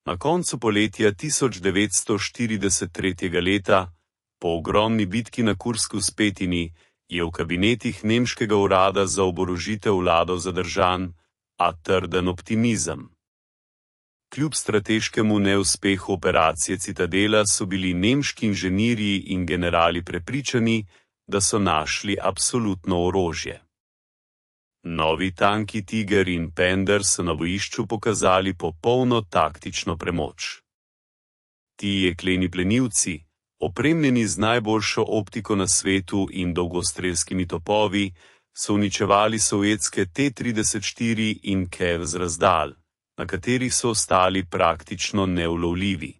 Na koncu poletja 1943. leta, po ogromni bitki na Kursku spetini, je v kabinetih nemškega urada za oborožitev vladal zadržan, a trden optimizem. Kljub strateškemu neuspehu operacije Citadela so bili nemški inženirji in generali prepričani, da so našli absolutno orožje. Novi tanki Tiger in Pender so na bojišču pokazali popolno taktično premoč. Ti jekleni plenilci, opremljeni z najboljšo optiko na svetu in dolgostrelskimi topovi, so uničevali sovjetske T-34 in Kev z razdalj, na katerih so ostali praktično neulovljivi.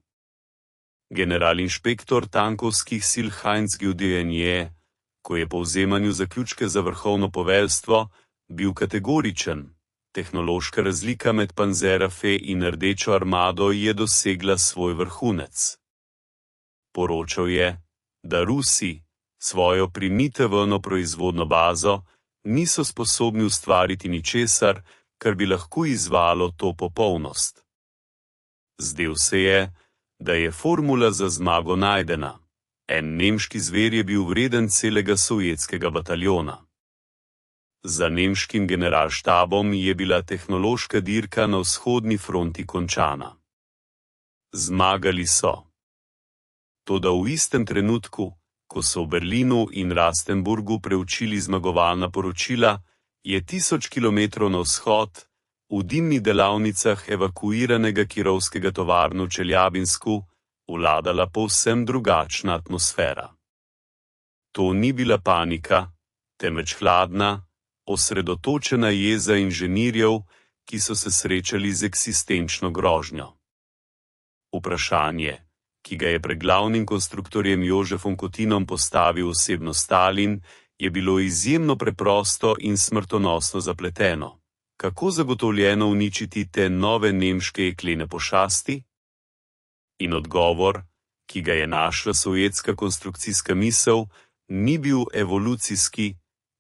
General-inšpektor tankovskih sil Heinz Guderian je, ko je po vzemanju zaključke za vrhovno poveljstvo, bil kategoričen. Tehnološka razlika med Panzerwaffe in Rdečo armado je dosegla svoj vrhunec. Poročal je, da Rusi svojo primitivno proizvodno bazo niso sposobni ustvariti ničesar, kar bi lahko izvalo to popolnost. Zdel se je, da je formula za zmago najdena. En nemški zver je bil vreden celega sovjetskega bataljona. Za nemškim generalštabom je bila tehnološka dirka na vzhodni fronti končana. Zmagali so. Toda v istem trenutku, ko so v Berlinu in Rastenburgu preučili zmagovalna poročila, je 1000 kilometrov na vzhod, v dimnih delavnicah evakuiranega kirovskega tovarnu v Čeljabinsku, vladala povsem drugačna atmosfera. To ni bila panika, temveč hladna, osredotočena jeza inženirjev, ki so se srečali z eksistenčno grožnjo. Vprašanje, ki ga je pred glavnim konstruktorjem Jožefom Kotinom postavil osebno Stalin, je bilo izjemno preprosto in smrtonosno zapleteno. Kako zagotovljeno uničiti te nove nemške jeklene pošasti? In odgovor, ki ga je našla sovjetska konstrukcijska misel, ni bil evolucijski,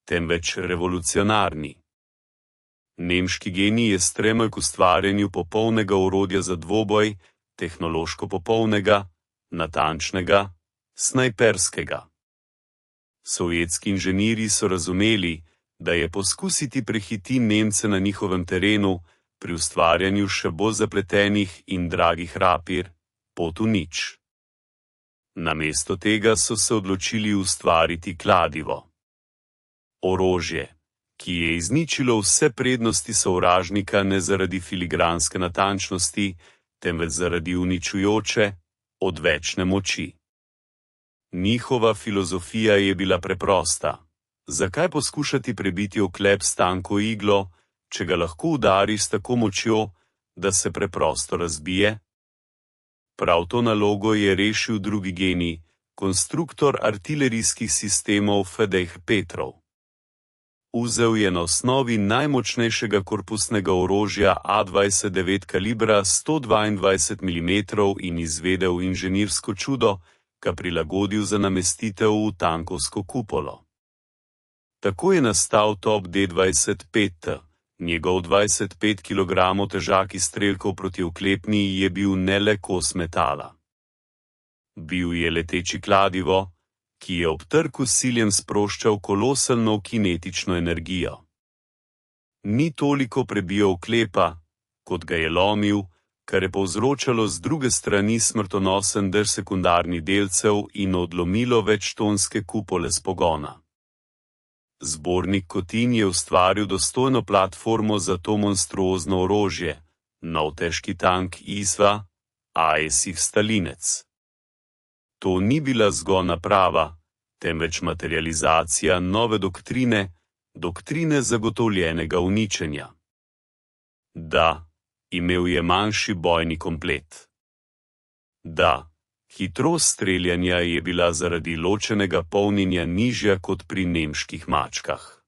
temveč revolucionarni. Nemški genij je stremel k ustvarjanju popolnega orodja za dvoboj, tehnološko popolnega, natančnega, snajperskega. Sovjetski inženirji so razumeli, da je poskusiti prehiti Nemce na njihovem terenu, pri ustvarjanju še bolj zapletenih in dragih rapir, pot v nič. Namesto tega so se odločili ustvariti kladivo. Orožje, ki je izničilo vse prednosti sovražnika ne zaradi filigranske natančnosti, temveč zaradi uničujoče, odvečne moči. Njihova filozofija je bila preprosta. Zakaj poskušati prebiti oklep s tanko iglo, če ga lahko udariš s tako močjo, da se preprosto razbije? Prav to nalogo je rešil drugi genij, konstruktor artilerijskih sistemov Fedej Petrov. Vzel je na osnovi najmočnejšega korpusnega orožja A-29 kalibra 122 mm in izvedel inženirsko čudo, ga prilagodil za namestitev v tankovsko kupolo. Tako je nastal Top D-25T. Njegov 25 kg težak izstrelkov proti oklepni je bil ne le kos metala. Bil je leteči kladivo, ki je ob trku s ciljem sproščal kolosalno kinetično energijo. Ni toliko prebijal oklepa, kot ga je lomil, kar je povzročalo z druge strani smrtonosen drž sekundarnih delcev in odlomilo večtonske kupole s pogona. Zbornik Kotin je ustvaril dostojno platformo za to monstruozno orožje, nov težki tank ISVA, AESIF Stalinec. To ni bila zgolj naprava, temveč materializacija nove doktrine zagotovljenega uničenja. Da, imel je manjši bojni komplet. Da, hitrost streljanja je bila zaradi ločenega polnjenja nižja kot pri nemških mačkah.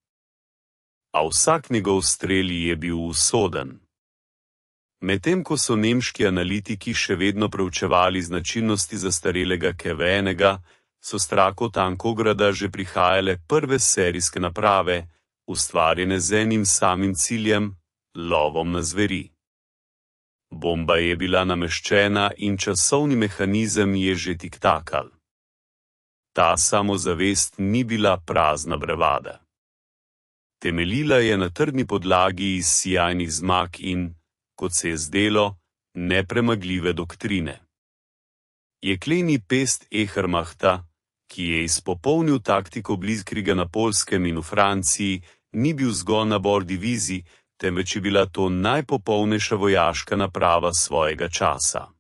A vsak njegov strel je bil usoden. Medtem ko so nemški analitiki še vedno preučevali značilnosti zastarelega KV-1, so s trako Tankograda že prihajale prve serijske naprave, ustvarjene z enim samim ciljem, lovom na zveri. Bomba je bila nameščena in časovni mehanizem je že tiktakal. Ta samozavest ni bila prazna brevada. Temeljila je na trdni podlagi iz sijajnih zmag in, kot se je zdelo, nepremagljive doktrine. Jekleni pest Ehrmachta, ki je izpopolnil taktiko Blitzkriega na Poljskem in v Franciji, ni bil zgolj nabor divizij, temveč je bila to najpopolnejša vojaška naprava svojega časa.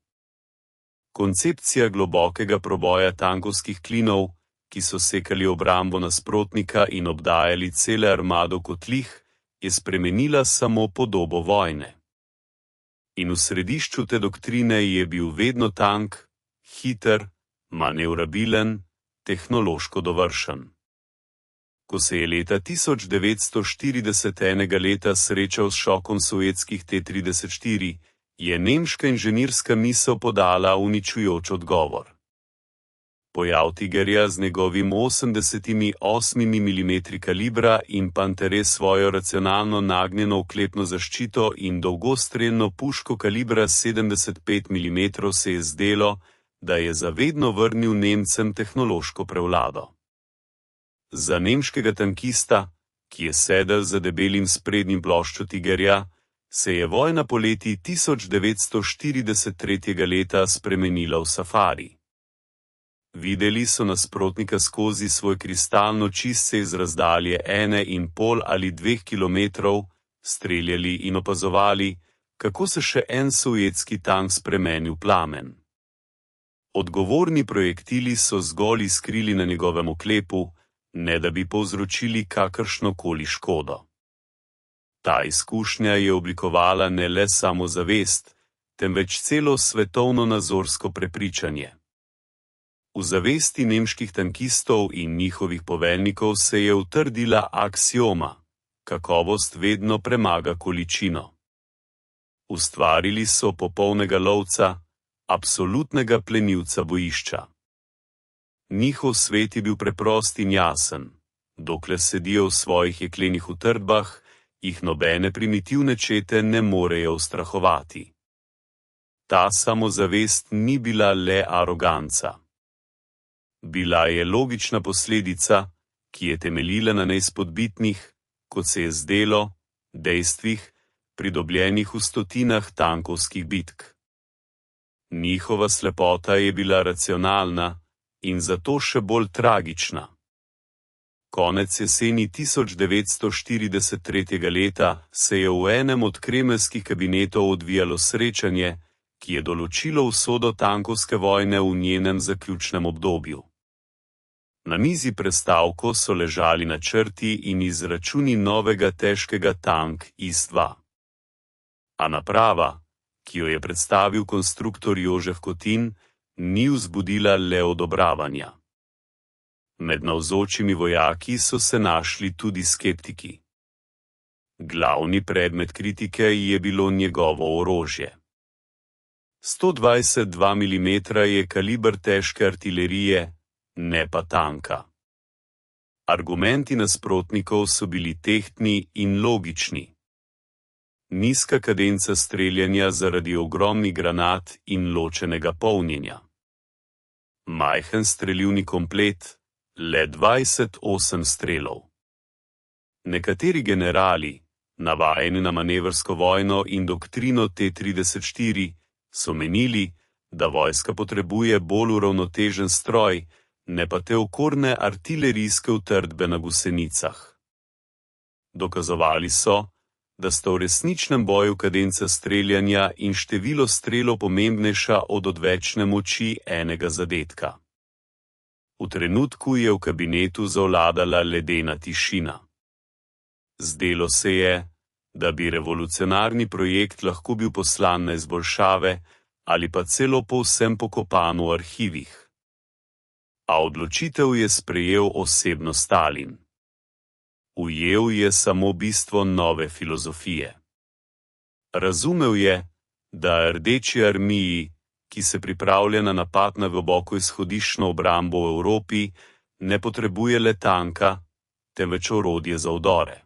Koncepcija globokega proboja tankovskih klinov, ki so sekali obrambo nasprotnika in obdajali cele armado kotlih, je spremenila samo podobo vojne. In v središču te doktrine je bil vedno tank, hiter, manevrabilen, tehnološko dovršen. Ko se je leta 1940 enega leta srečal s šokom sovjetskih T-34, je nemška inženirska misel podala uničujoč odgovor. Pojav Tigerja z njegovim 88 mm kalibra in Pantere svojo racionalno nagnjeno oklepno zaščito in dolgostrelno puško kalibra 75 mm se je zdelo, da je zavedno vrnil Nemcem tehnološko prevlado. Za nemškega tankista, ki je sedel za debelim sprednjim ploščo Tigerja, se je vojna poleti 1943 leta spremenila v safari. Videli so nasprotnika skozi svoj kristalno čistce iz razdalje 1,5 ali 2 kilometrov, streljali in opazovali, kako se še en sovjetski tank spremeni v plamen. Odgovorni projektili so zgolj iskrili na njegovem oklepu, ne da bi povzročili kakršnokoli škodo. Ta izkušnja je oblikovala ne le samozavest, temveč celo svetovno nazorsko prepričanje. V zavesti nemških tankistov in njihovih poveljnikov se je utrdila aksioma: kakovost vedno premaga količino. Ustvarili so popolnega lovca, absolutnega plenilca bojišča. Njihov svet je bil preprost in jasen. Dokler sedijo v svojih jeklenih utrdbah, jih nobene primitivne čete ne morejo ustrahovati. Ta samozavest ni bila le aroganca. Bila je logična posledica, ki je temeljila na neizpodbitnih, kot se je zdelo, dejstvih, pridobljenih v stotinah tankovskih bitk. Njihova slepota je bila racionalna in zato še bolj tragična. Konec jeseni 1943 leta se je v enem od kremeljskih kabinetov odvijalo srečanje, ki je določilo usodo tankovske vojne v njenem zaključnem obdobju. Na mizi prestavko so ležali načrti in izračuni novega težkega tank IS-2. A naprava, ki jo je predstavil konstruktor Jožef Kotin, ni vzbudila le odobravanja. Med navzočimi vojaki so se našli tudi skeptiki. Glavni predmet kritike je bilo njegovo orožje. 122 mm je kaliber težke artilerije, ne pa tanka. Argumenti nasprotnikov so bili tehtni in logični. Nizka kadenca streljanja zaradi ogromnih granat in ločenega polnjenja. Majhen strelivni komplet, le 28 strelov. Nekateri generali, navajeni na manevrsko vojno in doktrino T-34, so menili, da vojska potrebuje bolj uravnotežen stroj, ne pa te okorne artilerijske utrdbe na gusenicah. Dokazovali so, da sta v resničnem boju kadenca streljanja in število strelov pomembnejša od odvečne moči enega zadetka. V trenutku je v kabinetu zavladala ledena tišina. Zdelo se je, da bi revolucionarni projekt lahko bil poslan na izboljšave ali pa celo povsem pokopan v arhivih. A odločitev je sprejel osebno Stalin. Ujel je samo bistvo nove filozofije. Razumel je, da Rdeči armiji, ki se pripravlja na napad na globoko izhodiščno obrambo v Evropi, ne potrebuje le tanka, temveč orodje za vdore.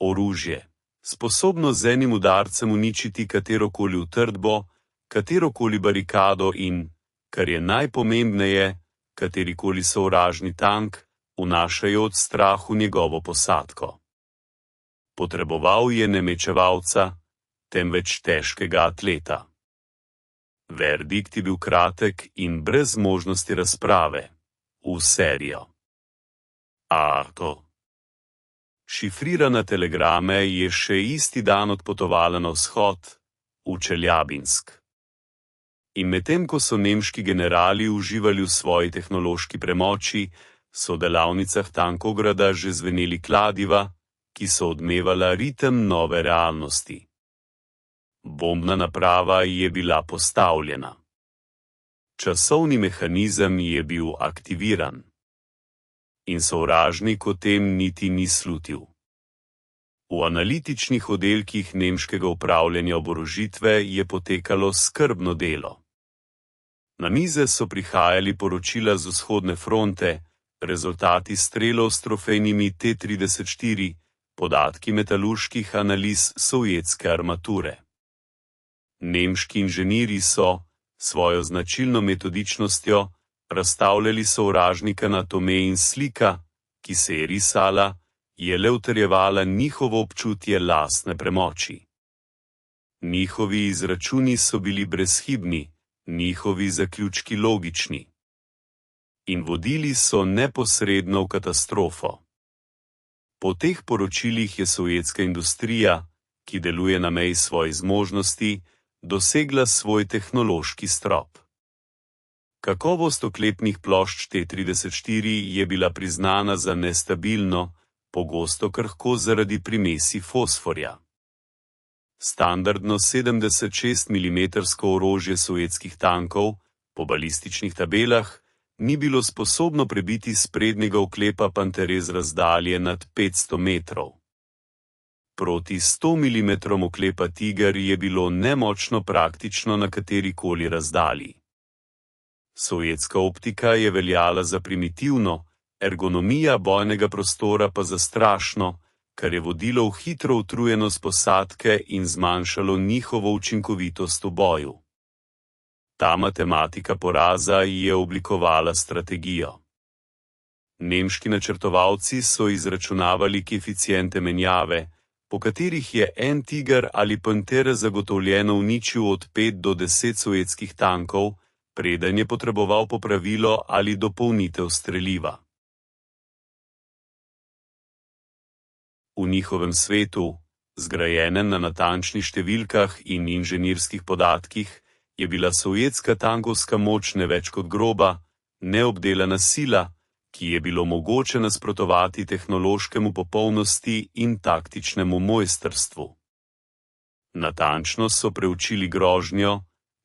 Orožje, sposobno z enim udarcem uničiti katerokoli utrdbo, katerokoli barikado in, kar je najpomembneje, katerikoli sovražni tank, vnašajoč strah v njegovo posadko. Potreboval je ne mečevalca, temveč težkega atleta. Verdikt je bil kratek in brez možnosti razprave. V serijo. Arto. Šifrirana telegrame je še isti dan odpotovala na vzhod, v Čeljabinsk. In medtem ko so nemški generali uživali v svoji tehnološki premoči, so v delavnicah Tankovgrada že zveneli kladiva, ki so odmevala ritem nove realnosti. Bombna naprava je bila postavljena. Časovni mehanizem je bil aktiviran. In sovražnik o tem niti ni slutil. V analitičnih oddelkih nemškega upravljanja oborožitve je potekalo skrbno delo. Na mize so prihajali poročila z vzhodne fronte, rezultati strelov s trofejnimi T-34, podatki metalurških analiz sovjetske armature. Nemški inženirji so, svojo značilno metodičnostjo, razstavljali sovražnika na tome in slika, ki se je risala, je le utrjevala njihovo občutje lastne premoči. Njihovi izračuni so bili brezhibni, njihovi zaključki logični. In vodili so neposredno v katastrofo. Po teh poročilih je sovjetska industrija, ki deluje na meji svojih zmožnosti, dosegla svoj tehnološki strop. Kakovost oklepnih plošč T-34 je bila priznana za nestabilno, pogosto krhko zaradi primesi fosforja. Standardno 76 mm orožje sovjetskih tankov, po balističnih tabelah, ni bilo sposobno prebiti sprednjega oklepa Panterez razdalje nad 500 metrov. Proti 100 mm oklepa Tiger je bilo nemočno praktično na katerikoli razdalji. Sovjetska optika je veljala za primitivno, ergonomija bojnega prostora pa za strašno, kar je vodilo v hitro utrujenost posadke in zmanjšalo njihovo učinkovitost v boju. Ta matematika poraza je oblikovala strategijo. Nemški načrtovalci so izračunavali koeficiente menjave, po katerih je en Tiger ali Panter zagotovljeno uničil od 5 do 10 sovjetskih tankov, preden je potreboval popravilo ali dopolnitev streliva. V njihovem svetu, zgrajenem na natančnih številkah in inženirskih podatkih, je bila sovjetska tankovska moč ne več kot groba, neobdelana sila, ki je bilo mogoče nasprotovati tehnološkemu popolnosti in taktičnemu mojstrstvu. Natančno so preučili grožnjo,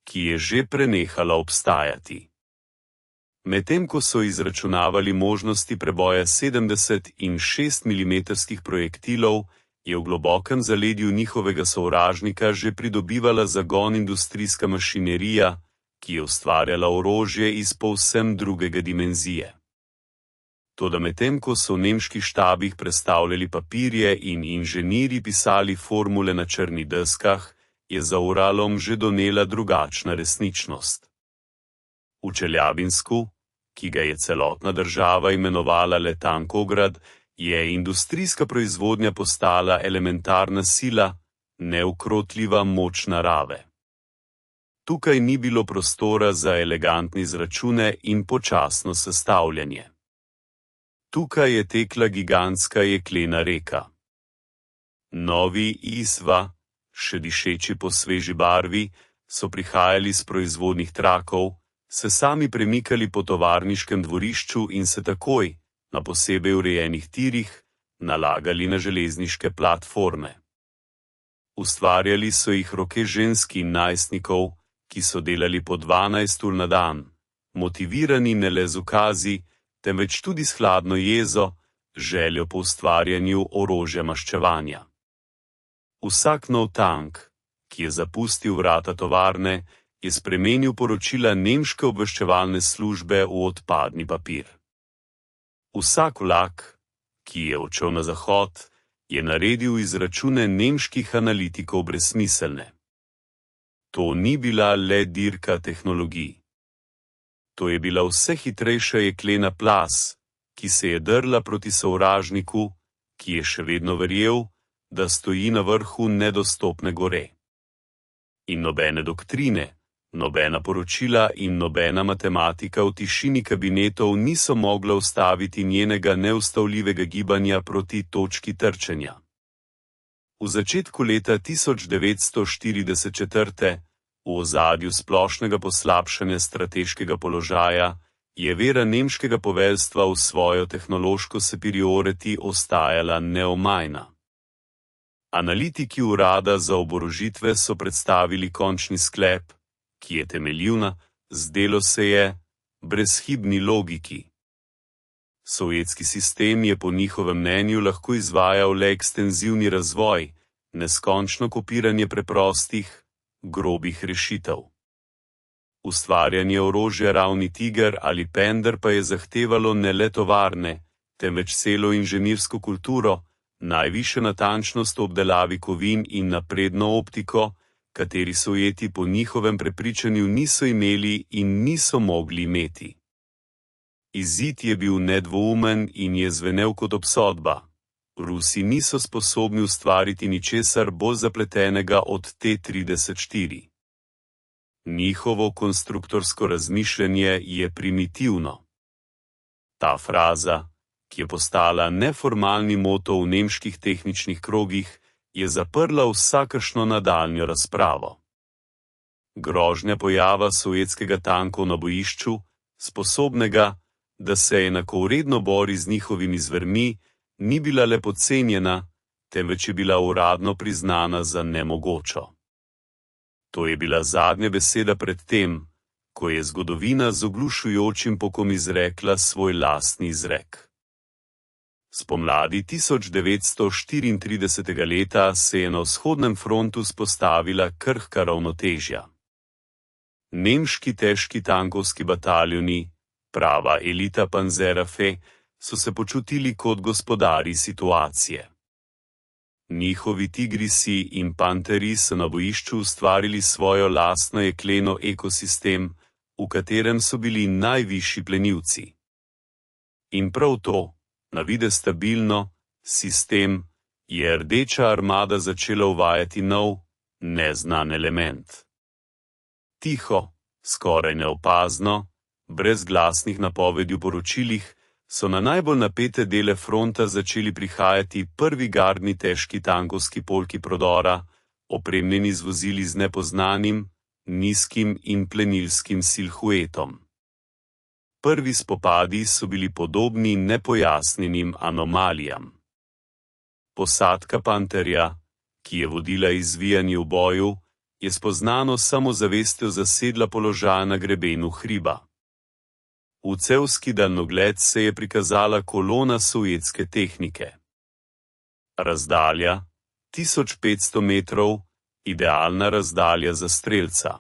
ki je že prenehala obstajati. Medtem ko so izračunavali možnosti preboja 70 in 6 mm projektilov, je v globokem zaledju njihovega sovražnika že pridobivala zagon industrijska mašinerija, ki je ustvarjala orožje iz povsem drugega dimenzije. Toda medtem ko so v nemških štabih prestavljali papirje in inženirji pisali formule na črnih deskah, je za Uralom že donela drugačna resničnost. V Čeljabinsku, ki ga je celotna država imenovala le Tankovgrad, je industrijska proizvodnja postala elementarna sila, neukrotljiva moč narave. Tukaj ni bilo prostora za elegantne izračune in počasno sestavljanje. Tukaj je tekla gigantska jeklena reka. Novi izva, še dišeči po sveži barvi, so prihajali z proizvodnih trakov, se sami premikali po tovarniškem dvorišču in se takoj, na posebej urejenih tirih, nalagali na železniške platforme. Ustvarjali so jih roke žensk in najstnikov, ki so delali po 12 ur na dan, motivirani ne le z ukazi, temveč tudi s hladno jezo, željo po ustvarjanju orožja maščevanja. Vsak nov tank, ki je zapustil vrata tovarne, je spremenil poročila nemške obveščevalne službe v odpadni papir. Vsak vlak, ki je odšel na zahod, je naredil izračune nemških analitikov brezsmiselne. To ni bila le dirka tehnologij. To je bila vse hitrejša jeklena plas, ki se je drla proti sovražniku, ki je še vedno verjel, da stoji na vrhu nedostopne gore. In nobene doktrine, nobena poročila in nobena matematika v tišini kabinetov niso mogla ustaviti njenega neustavljivega gibanja proti točki trčenja. V začetku leta 1944, v ozadju splošnega poslabšanja strateškega položaja, je vera nemškega poveljstva v svojo tehnološko superiority ostajala neomajna. Analitiki urada za oborožitve so predstavili končni sklep, ki je temeljil na, zdelo se je, brezhibni logiki. Sovjetski sistem je po njihovem mnenju lahko izvajal le ekstenzivni razvoj, neskončno kopiranje preprostih, grobih rešitev. Ustvarjanje orožja ravni Tiger ali Pender pa je zahtevalo ne le tovarne, temveč celo inženirsko kulturo, najvišjo natančnost v obdelavi kovin in napredno optiko, kateri Sovjeti po njihovem prepričanju niso imeli in niso mogli imeti. Izid je bil nedvoumen in je zvenel kot obsodba. Rusi niso sposobni ustvariti ničesar bolj zapletenega od T-34. Njihovo konstruktorsko razmišljanje je primitivno. Ta fraza, ki je postala neformalni moto v nemških tehničnih krogih, je zaprla vsakršno nadaljnjo razpravo. Grožnja pojava sovjetskega tankov na bojišču, sposobnega, da se enakovredno bori z njihovimi zvermi, ni bila le podcenjena, temveč je bila uradno priznana za nemogočo. To je bila zadnja beseda pred tem, ko je zgodovina z oglušujočim pokom izrekla svoj lastni izrek. Spomladi 1934. leta se je na vzhodnem frontu spostavila krhka ravnotežja. Nemški težki tankovski bataljoni, prava elita Panzerwaffe, so se počutili kot gospodarji situacije. Njihovi tigrisi in panteri so na bojišču ustvarili svojo lastno jekleno ekosistem, v katerem so bili najvišji plenilci. In prav to, na videz stabilno, sistem, je Rdeča armada začela uvajati nov, neznan element. Tiho, skoraj neopazno, brez glasnih napovedi v poročilih, so na najbolj napete dele fronta začeli prihajati prvi gardni težki tankovski polki prodora, opremljeni z vozili z nepoznanim, nizkim in plenilskim silhuetom. Prvi spopadi so bili podobni nepojasnjenim anomalijam. Posadka panterja, ki je vodila izvijanje v boju, je spoznano samozavestjo zasedla položaj na grebenu hriba. V cevski daljnogled se je prikazala kolona sovjetske tehnike. Razdalja, 1500 metrov, idealna razdalja za strelca.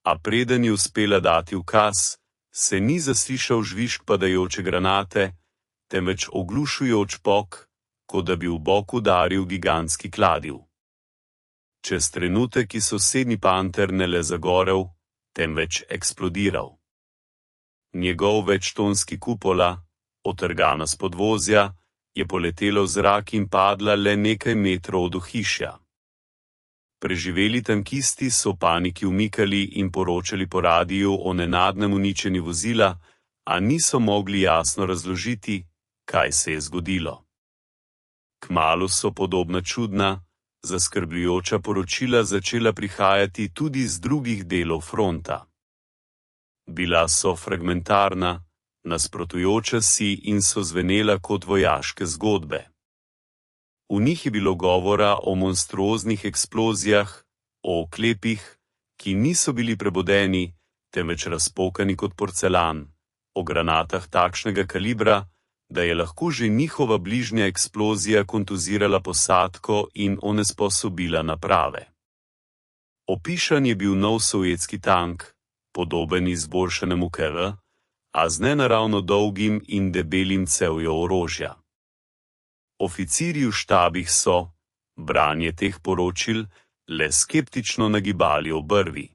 A preden je uspela dati ukaz, se ni zaslišal žvižg padajoče granate, temveč oglušujoč pok, kot da bi v bok udaril gigantski kladiv. Čez trenutek je sosednji panter ne le zagorel, temveč eksplodiral. Njegov večtonski kupola, otrgana s podvozja, je poletela v zrak in padla le nekaj metrov od ohišja. Preživeli tankisti so v paniki umikali in poročali po radiju o nenadnem uničenju vozila, a niso mogli jasno razložiti, kaj se je zgodilo. Kmalu so podobna čudna, zaskrbljujoča poročila začela prihajati tudi z drugih delov fronta. Bila so fragmentarna, nasprotujoča si in so zvenela kot vojaške zgodbe. V njih je bilo govora o monstruoznih eksplozijah, o oklepih, ki niso bili prebodeni, temveč razpokani kot porcelan, o granatah takšnega kalibra, da je lahko že njihova bližnja eksplozija kontuzirala posadko in onesposobila naprave. Opišan je bil nov sovjetski tank, podoben izboljšanemu KV, a z nenaravno dolgim in debelim cevjo orožja. Oficirji v štabih so, branje teh poročil, le skeptično nagibali obrvi.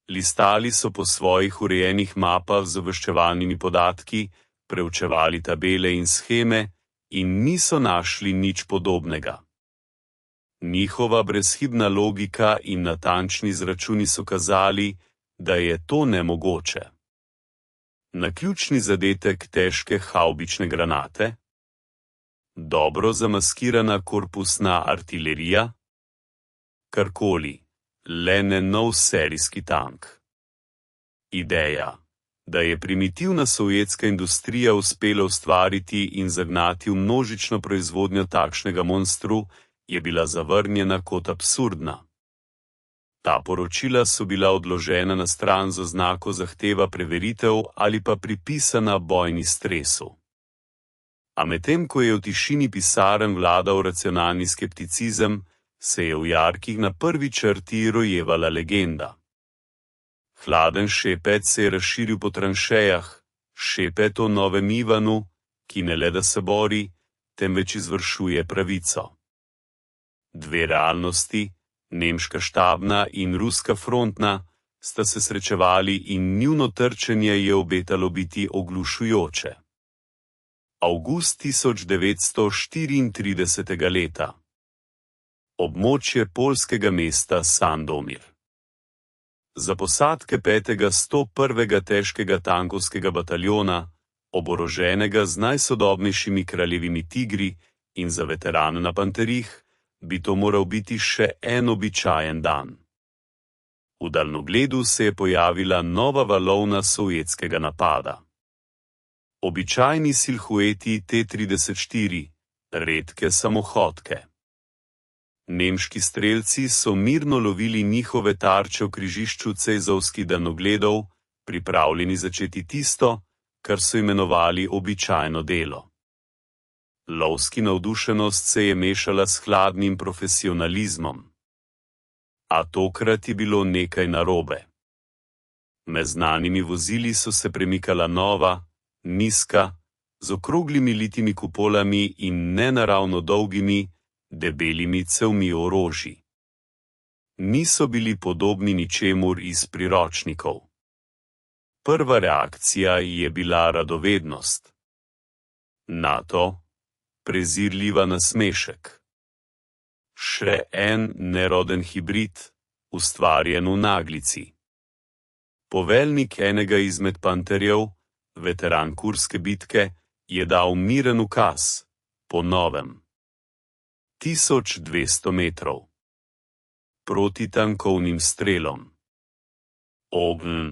Listali so po svojih urejenih mapah z obveščevalnimi podatki, preučevali tabele in sheme in niso našli nič podobnega. Njihova brezhibna logika in natančni izračuni so kazali, da je to nemogoče. Naključni zadetek težke havbične granate? Dobro zamaskirana korpusna artilerija? Karkoli, le ne nov serijski tank. Ideja, da je primitivna sovjetska industrija uspela ustvariti in zagnati v množično proizvodnjo takšnega monstru, je bila zavrnjena kot absurdna. Ta poročila so bila odložena na stran z oznako zahteva preveritev ali pa pripisana bojni stresu. A medtem ko je v tišini pisarn vladal racionalni skepticizem, se je v jarkih na prvi črti rojevala legenda. Hladen šepet se je razširil po tranšejah, šepet o novem Ivanu, ki ne le da se bori, temveč izvršuje pravico. Dve realnosti, nemška štabna in ruska frontna, sta se srečevali in njuno trčenje je obetalo biti oglušujoče. Avgust 1934. leta. Območje poljskega mesta Sandomir. Za posadke 5. 101. težkega tankovskega bataljona, oboroženega z najsodobnejšimi kraljevimi tigri, in za veterane na panterih, bi to moral biti še en običajen dan. V daljnogledu se je pojavila nova valovna sovjetskega napada. Običajni silhueti T-34, redke samohodke. Nemški strelci so mirno lovili njihove tarče v križišču cejzovskih daljnogledov, pripravljeni začeti tisto, kar so imenovali običajno delo. Lovski navdušenost se je mešala s hladnim profesionalizmom. A tokrat je bilo nekaj narobe. Med znanimi vozili so se premikala nova, nizka, z okroglimi litimi kupolami in nenaravno dolgimi, debelimi cevmi orožji. Niso bili podobni ničemur iz priročnikov. Prva reakcija je bila radovednost. Nato prezirljiva nasmešek. Še en neroden hibrid, ustvarjen v naglici. Poveljnik enega izmed panterjev, veteran kurske bitke, je dal miren ukaz, po novem. 1200 metrov. Proti tankovnim strelom. Ogenj.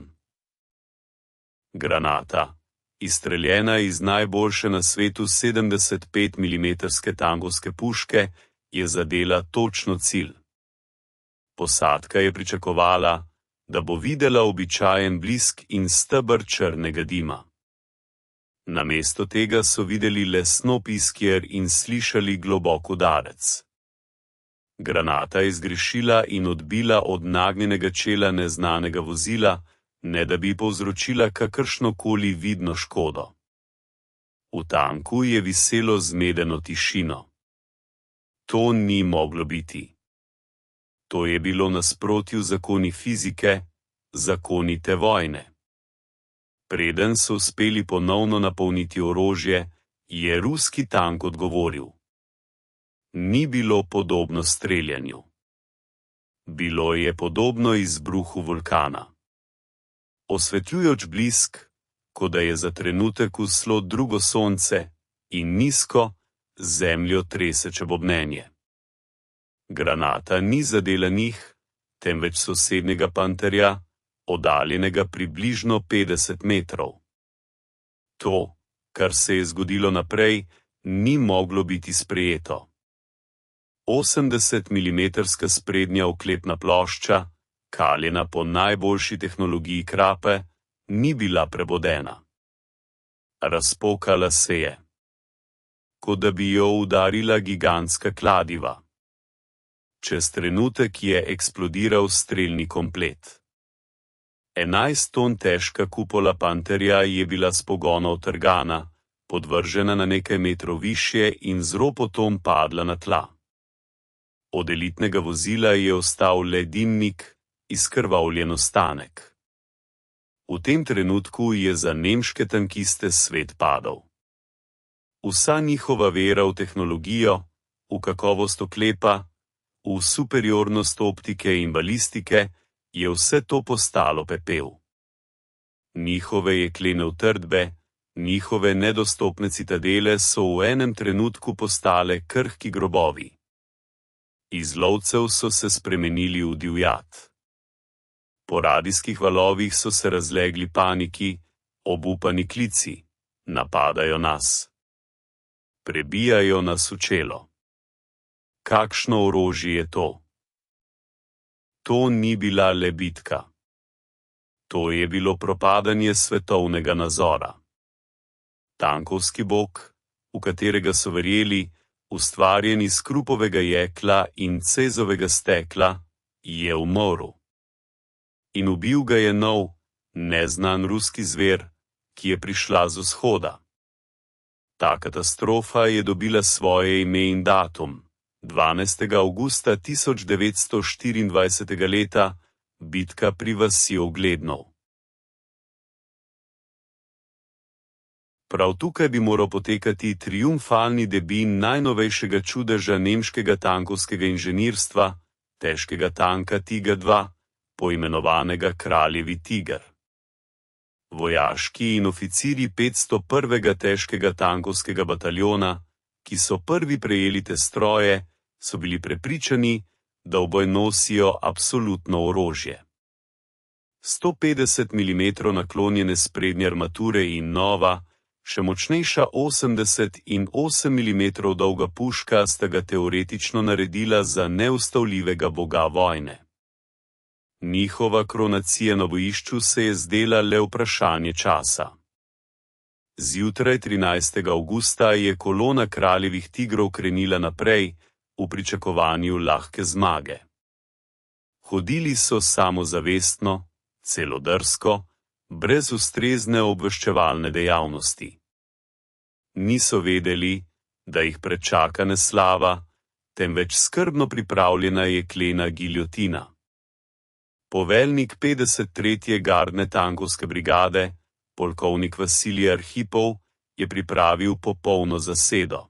Granata, izstreljena iz najboljše na svetu 75 mm tankovske puške, je zadela točno cilj. Posadka je pričakovala, da bo videla običajen blisk in steber črnega dima. Namesto tega so videli le snop isker in slišali globok udarec. Granata je zgrešila in odbila od nagnjenega čela neznanega vozila, ne da bi povzročila kakršnokoli vidno škodo. V tanku je viselo zmedeno tišino. To ni moglo biti. To je bilo nasprotju zakoni fizike, zakoni te vojne. Preden so uspeli ponovno napolniti orožje, je ruski tank odgovoril. Ni bilo podobno streljanju. Bilo je podobno izbruhu vulkana. Osvetljujoč blisk, kot da je za trenutek uslo drugo sonce, in nizko, zemljo treseče bobnenje. Granata ni zadela njih, temveč sosednjega panterja, oddaljenega približno 50 metrov. To, kar se je zgodilo naprej, ni moglo biti sprejeto. 80 mm sprednja oklepna plošča, kaljena po najboljši tehnologiji krape, ni bila prebodena. Razpokala se je. Kot da bi jo udarila gigantska kladiva. Čez trenutek je eksplodiral strelni komplet. 11 ton težka kupola panterja je bila s pogona utrgana, podvržena na nekaj metrov višje in z ropotom padla na tla. Od elitnega vozila je ostal le dimnik, izkrvavljen ostanek. V tem trenutku je za nemške tankiste svet padel. Vsa njihova vera v tehnologijo, v kakovost oklepa, v superiornost optike in balistike, je vse to postalo pepel. Njihove jeklene utrdbe, njihove nedostopne citadele so v enem trenutku postale krhki grobovi. Iz lovcev so se spremenili v divjad. Po radijskih valovih so se razlegli paniki, obupani klici: napadajo nas. Prebijajo nas v čelo. Kakšno orožje je to? To ni bila le bitka. To je bilo propadanje svetovnega nazora. Tankovski bog, v katerega so verjeli, ustvarjen iz krupovega jekla in cezovega stekla, je umrl. In ubil ga je nov, neznan ruski zver, ki je prišla z vzhoda. Ta katastrofa je dobila svoje ime in datum, 12. avgusta 1924. leta, bitka pri vasi Oglednov. Prav tukaj bi moral potekati triumfalni debi najnovejšega čudeža nemškega tankovskega inženirstva, težkega tanka Tiger II, poimenovanega Kraljevi tiger. Vojaški in oficirji 501. težkega tankovskega bataljona, ki so prvi prejeli te stroje, so bili prepričani, da v boj nosijo absolutno orožje. 150 mm naklonjene sprednje armature in nova, še močnejša 80 in 8 mm dolga puška sta ga teoretično naredila za neustavljivega boga vojne. Njihova kronacija na bojišču se je zdela le vprašanje časa. Zjutraj 13. avgusta je kolona kraljevih tigrov krenila naprej, v pričakovanju lahke zmage. Hodili so samozavestno, celo drsko, brez ustrezne obveščevalne dejavnosti. Niso vedeli, da jih prečaka ne slava, temveč skrbno pripravljena jeklena giljotina. Poveljnik 53. gardne tankovske brigade, polkovnik Vasilij Arhipov, je pripravil popolno zasedo.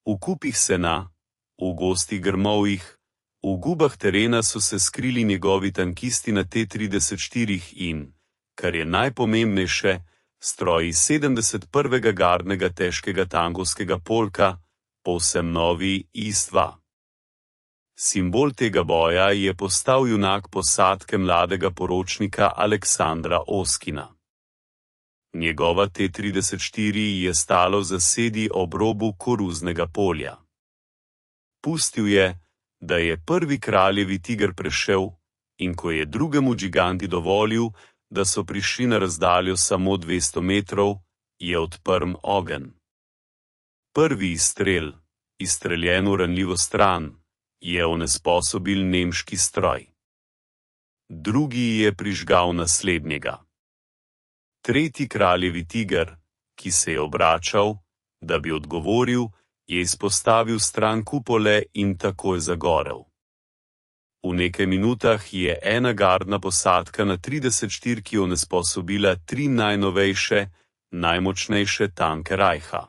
V kupih sena, v gostih grmovjih, v gubah terena so se skrili njegovi tankisti na T-34 in, kar je najpomembnejše, stroji 71. gardnega težkega tankovskega polka, povsem novi IS-2. Simbol tega boja je postal junak posadke mladega poročnika Aleksandra Oskina. Njegova T-34 je stala v zasedi ob robu koruznega polja. Pustil je, da je prvi kraljevi tiger prešel, in ko je drugemu džiganti dovolil, da so prišli na razdaljo samo 200 metrov, je odprl ogenj. Prvi izstrel, izstreljen v ranljivo stran, je onesposobil nemški stroj. Drugi je prižgal naslednjega. Tretji kraljevi tiger, ki se je obračal, da bi odgovoril, je izpostavil stran kupole in takoj zagorel. V nekaj minutah je ena gardna posadka na 34 onesposobila 3 najnovejše, najmočnejše tanke Reicha.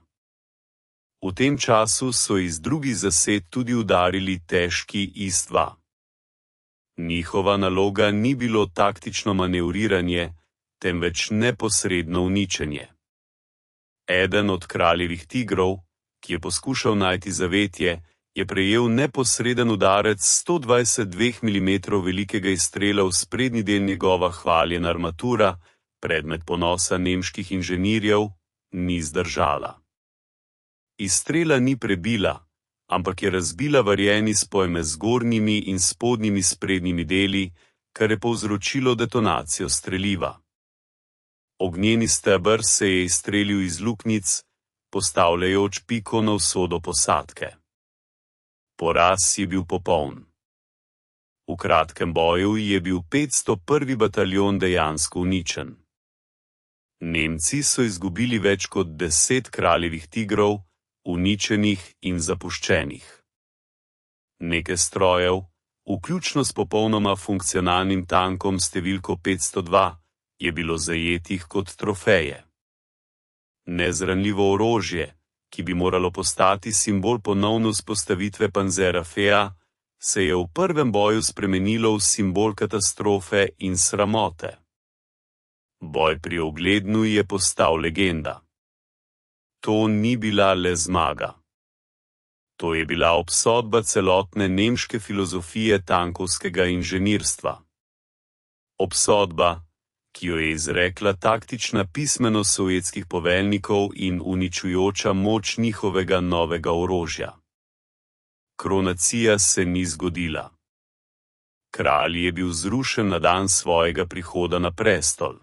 V tem času so iz drugih zased tudi udarili težki IS-2. Njihova naloga ni bilo taktično manevriranje, temveč neposredno uničenje. Eden od kraljevih tigrov, ki je poskušal najti zavetje, je prejel neposreden udarec 122 mm velikega izstrela v sprednji del njegova hvaljena armatura, predmet ponosa nemških inženirjev, ni zdržala. Izstrela ni prebila, ampak je razbila varjeni spoj med zgornjimi in spodnjimi sprednjimi deli, kar je povzročilo detonacijo streliva. Ognjeni steber se je izstrelil iz luknjic, postavljajoč piko na usodo posadke. Poraz je bil popoln. V kratkem boju je bil 501. bataljon dejansko uničen. Nemci so izgubili več kot 10 kraljevih tigrov, uničenih in zapuščenih. Nekaj strojev, vključno s popolnoma funkcionalnim tankom številko 502, je bilo zajetih kot trofeje. Nezranljivo orožje, ki bi moralo postati simbol ponovne vzpostavitve Panzera Fea, se je v prvem boju spremenilo v simbol katastrofe in sramote. Boj pri Oglednu je postal legenda. To ni bila le zmaga. To je bila obsodba celotne nemške filozofije tankovskega inženirstva. Obsodba, ki jo je izrekla taktična pismenost sovjetskih poveljnikov in uničujoča moč njihovega novega orožja. Koronacija se ni zgodila. Kralj je bil zrušen na dan svojega prihoda na prestol.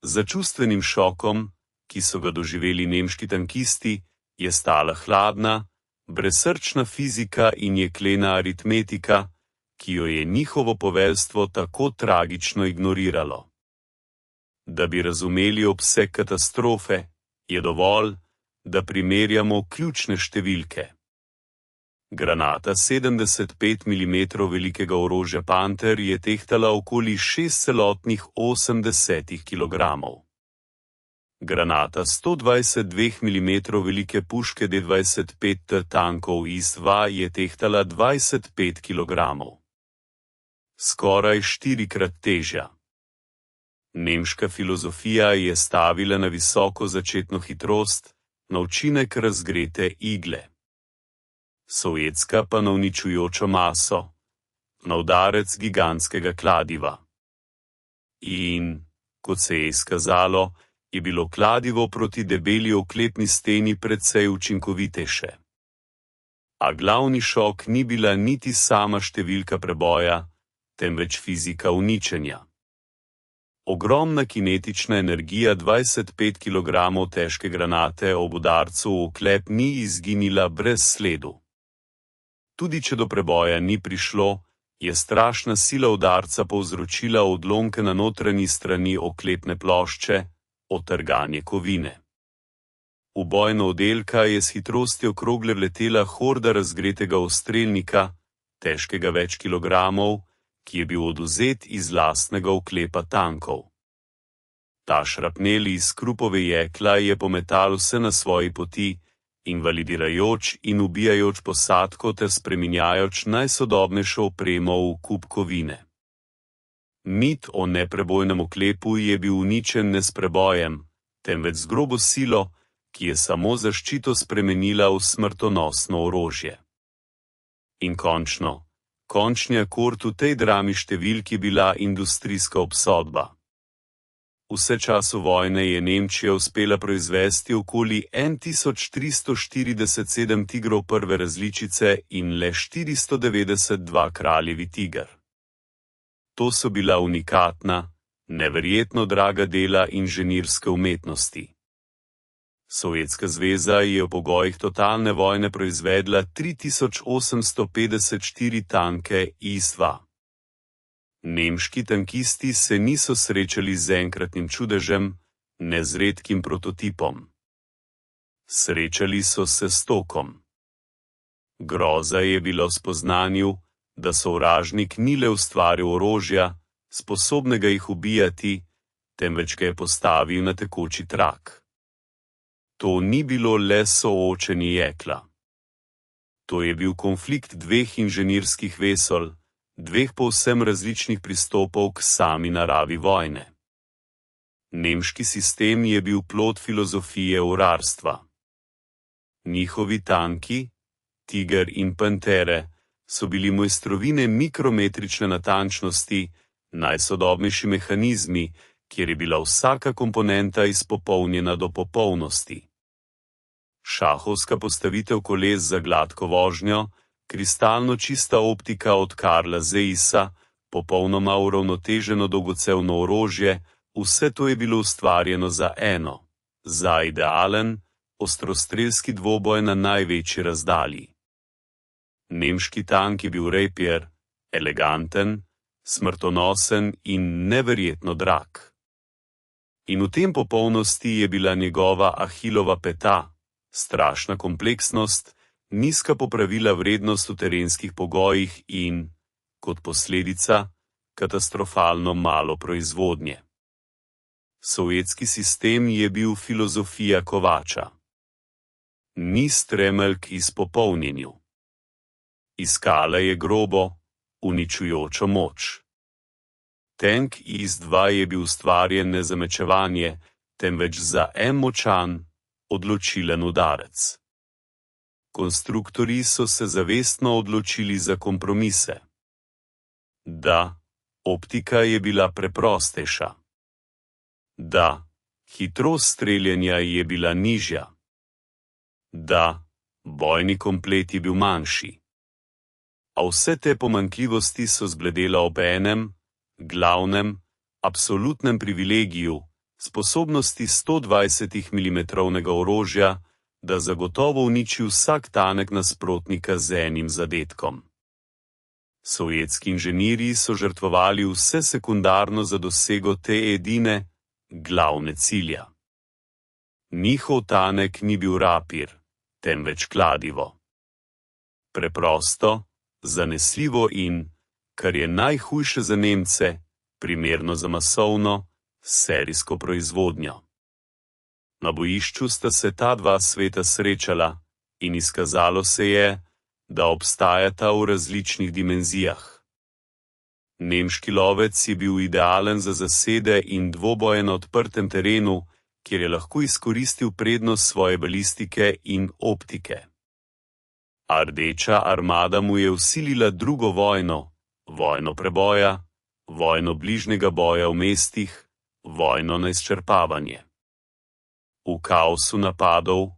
Za čustvenim šokom, ki so ga doživeli nemški tankisti, je stala hladna, brezsrčna fizika in jeklena aritmetika, ki jo je njihovo poveljstvo tako tragično ignoriralo. Da bi razumeli obseg katastrofe, je dovolj, da primerjamo ključne številke. Granata 75 mm velikega orožja Panter je tehtala okoli 6,8 kg. Granata 122 mm velike puške D-25T tankov IS-2 je tehtala 25 kg. Skoraj 4-krat težja. Nemška filozofija je stavila na visoko začetno hitrost, na učinek razgrete igle. Sovjetska pa na uničujočo maso, na udarec gigantskega kladiva. In, kot se je izkazalo, je bilo kladivo proti debeli oklepni steni precej učinkovitejše. A glavni šok ni bila niti sama številka preboja, temveč fizika uničenja. Ogromna kinetična energija 25 kg težke granate ob udarcu v oklep ni izginila brez sledu. Tudi če do preboja ni prišlo, je strašna sila udarca povzročila odlomke na notranji strani oklepne plošče, otrganje kovine. V bojno oddelka je s hitrostjo krogle vletela horda razgretega ustrelnika, težkega več kilogramov, ki je bil odvzet iz lastnega oklepa tankov. Ta šrapnel iz krupove jekla je pometal vse na svoji poti, invalidirajoč in ubijajoč posadko ter spreminjajoč najsodobnejšo opremo v kup kovine. Mit o neprebojnem oklepu je bil uničen ne s prebojem, temveč z grobo silo, ki je samo zaščito spremenila v smrtonosno orožje. In končni akord v tej drami številki bila industrijska obsodba. Vse času vojne je Nemčija uspela proizvesti okoli 1347 tigrov prve različice in le 492 kraljevi tiger. To so bila unikatna, neverjetno draga dela inženirske umetnosti. Sovjetska zveza je v pogojih totalne vojne proizvedla 3854 tanke IS-2. Nemški tankisti se niso srečali z enkratnim čudežem, ne z redkim prototipom. Srečali so se s tokom. Groza je bila v spoznanju, da sovražnik ni le ustvaril orožja, sposobnega jih ubijati, temveč ga je postavil na tekoči trak. To ni bilo le soočenje jekla. To je bil konflikt dveh inženirskih vesel, dveh povsem različnih pristopov k sami naravi vojne. Nemški sistem je bil plod filozofije urarstva. Njihovi tanki, Tiger in Pantere, so bili mojstrovine mikrometrične natančnosti, najsodobnejši mehanizmi, kjer je bila vsaka komponenta izpopolnjena do popolnosti. Šahovska postavitev koles za gladko vožnjo, kristalno čista optika od Karla Zeissa, popolnoma uravnoteženo dolgocevno orožje, vse to je bilo ustvarjeno za idealen, ostrostrelski dvoboj na največji razdalji. Nemški tank je bil Rapier, eleganten, smrtonosen in neverjetno drag. In v tem popolnosti je bila njegova Ahilova peta, strašna kompleksnost, nizka popravila vrednost v terenskih pogojih in, kot posledica, katastrofalno malo proizvodnje. Sovjetski sistem je bil filozofija kovača. Ni stremelj k izpopolnjenju. Iskala je grobo, uničujočo moč. Tank IS-2 je bil ustvarjen ne za mečevanje, temveč za en močan, odločilen udarec. Konstruktorji so se zavestno odločili za kompromise. Da, optika je bila preprostejša. Da, hitrost streljanja je bila nižja. Da, bojni komplet je bil manjši. A vse te pomanjkljivosti so zbledela ob enem, glavnem, absolutnem privilegiju, sposobnosti 120 mm orožja, da zagotovo uniči vsak tanek nasprotnika z enim zadetkom. Sovjetski inženirji so žrtvovali vse sekundarno za dosego te edine, glavne cilja. Njihov tanek ni bil rapir, temveč kladivo. Preprosto, zanesljivo in, kar je najhujše za Nemce, primerno za masovno, serijsko proizvodnjo. Na bojišču sta se ta dva sveta srečala in izkazalo se je, da obstajata v različnih dimenzijah. Nemški lovec je bil idealen za zasede in dvoboje na odprtem terenu, kjer je lahko izkoristil prednost svoje balistike in optike. A Rdeča armada mu je vsilila drugo vojno, vojno preboja, vojno bližnjega boja v mestih, vojno na izčrpavanje. V kaosu napadov,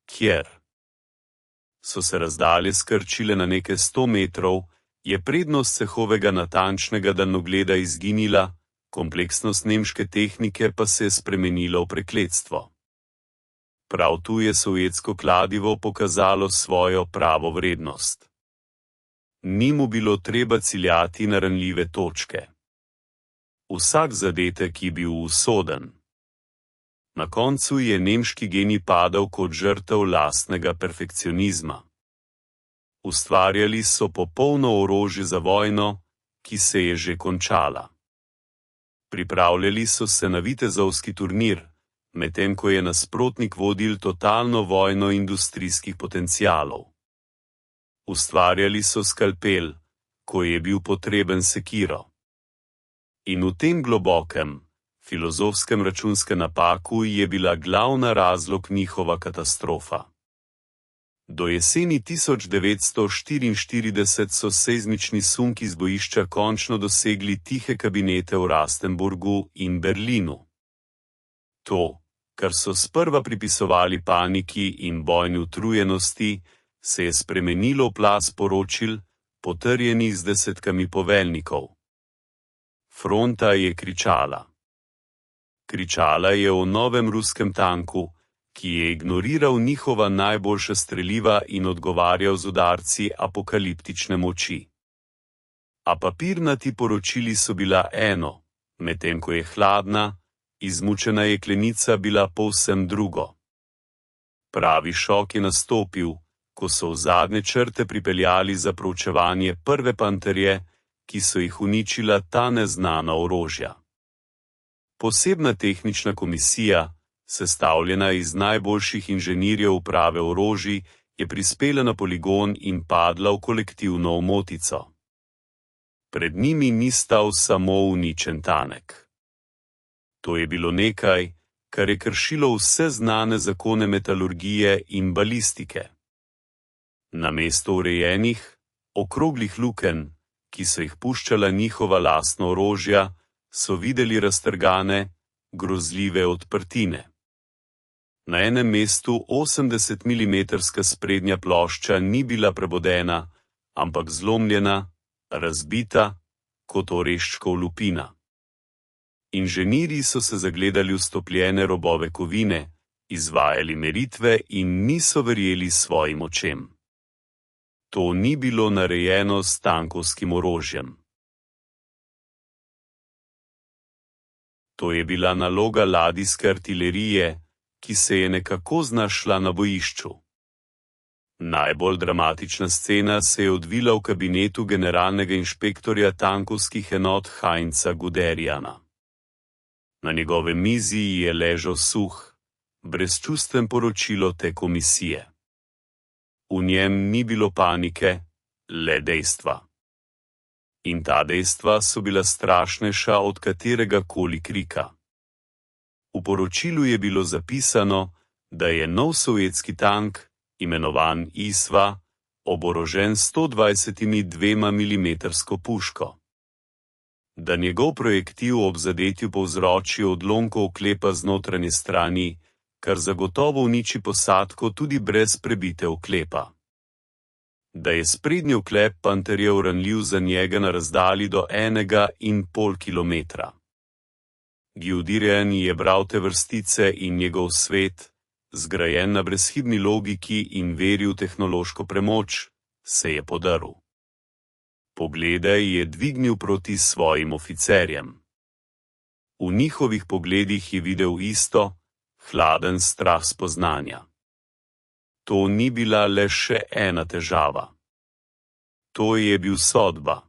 kjer so se razdalje skrčile na nekaj 100 metrov, je prednost cehovega natančnega daljnogleda izginila, kompleksnost nemške tehnike pa se je spremenila v prekletstvo. Prav tu je sovjetsko kladivo pokazalo svojo pravo vrednost. Ni mu bilo treba ciljati na ranljive točke. Vsak zadetek je bil usoden. Na koncu je nemški genij padal kot žrtev lastnega perfekcionizma. Ustvarjali so popolno orožje za vojno, ki se je že končala. Pripravljali so se na vitezovski turnir, medtem ko je nasprotnik vodil totalno vojno industrijskih potencialov. Ustvarjali so skalpel, ko je bil potreben sekiro. In v tem globokem, filozofskem računskem napaku je bila glavna razlog njihova katastrofa. Do jeseni 1944 so seizmični sunki z bojišča končno dosegli tihe kabinete v Rastenburgu in Berlinu. To, kar so sprva pripisovali paniki in bojni utrujenosti, se je spremenilo v plaz poročil, potrjenih z desetkami poveljnikov. Fronta je kričala. Kričala je o novem ruskem tanku, ki je ignoriral njihova najboljša streliva in odgovarjal z udarci apokaliptične moči. A papirnati poročili so bila eno, medtem ko je hladna, izmučena jeklenica bila povsem drugo. Pravi šok je nastopil, ko so v zadnje črte pripeljali za proučevanje prve panterje, ki so jih uničila ta neznana orožja. Posebna tehnična komisija, sestavljena iz najboljših inženirjev uprave orožij, je prispela na poligon in padla v kolektivno omotico. Pred njimi ni stal samo uničen tanek. To je bilo nekaj, kar je kršilo vse znane zakone metalurgije in balistike. Namesto urejenih, okroglih lukenj, ki so jih puščala njihova lastna orožja, so videli raztrgane, grozljive odprtine. Na enem mestu 80 mm sprednja plošča ni bila prebodena, ampak zlomljena, razbita, kot oreščkov lupina. Inženirji so se zagledali v stopljene robove kovine, izvajali meritve in niso verjeli svojim očem. To ni bilo narejeno s tankovskim orožjem. To je bila naloga ladijske artilerije, ki se je nekako znašla na bojišču. Najbolj dramatična scena se je odvila v kabinetu generalnega inšpektorja tankovskih enot Heinza Guderiana. Na njegove mizi je ležal suh, brezčustven poročilo te komisije. V njem ni bilo panike, le dejstva. In ta dejstva so bila strašnejša od katerega koli krika. V poročilu je bilo zapisano, da je nov sovjetski tank, imenovan Isva, oborožen 122 mm puško. Da njegov projektil ob zadetju povzroči odlomkov oklepa z notranje strani, kar zagotovo uniči posadko tudi brez prebite oklepa. Da je sprednji oklep panterjev ranljiv za njega na razdalji do 1,5 kilometra. Guderian je bral te vrstice in njegov svet, zgrajen na brezhibni logiki in veri v tehnološko premoč, se je podrl. Poglede je dvignil proti svojim oficerjem. V njihovih pogledih je videl isto, hladen strah spoznanja. To ni bila le še ena težava. To je bil sodba.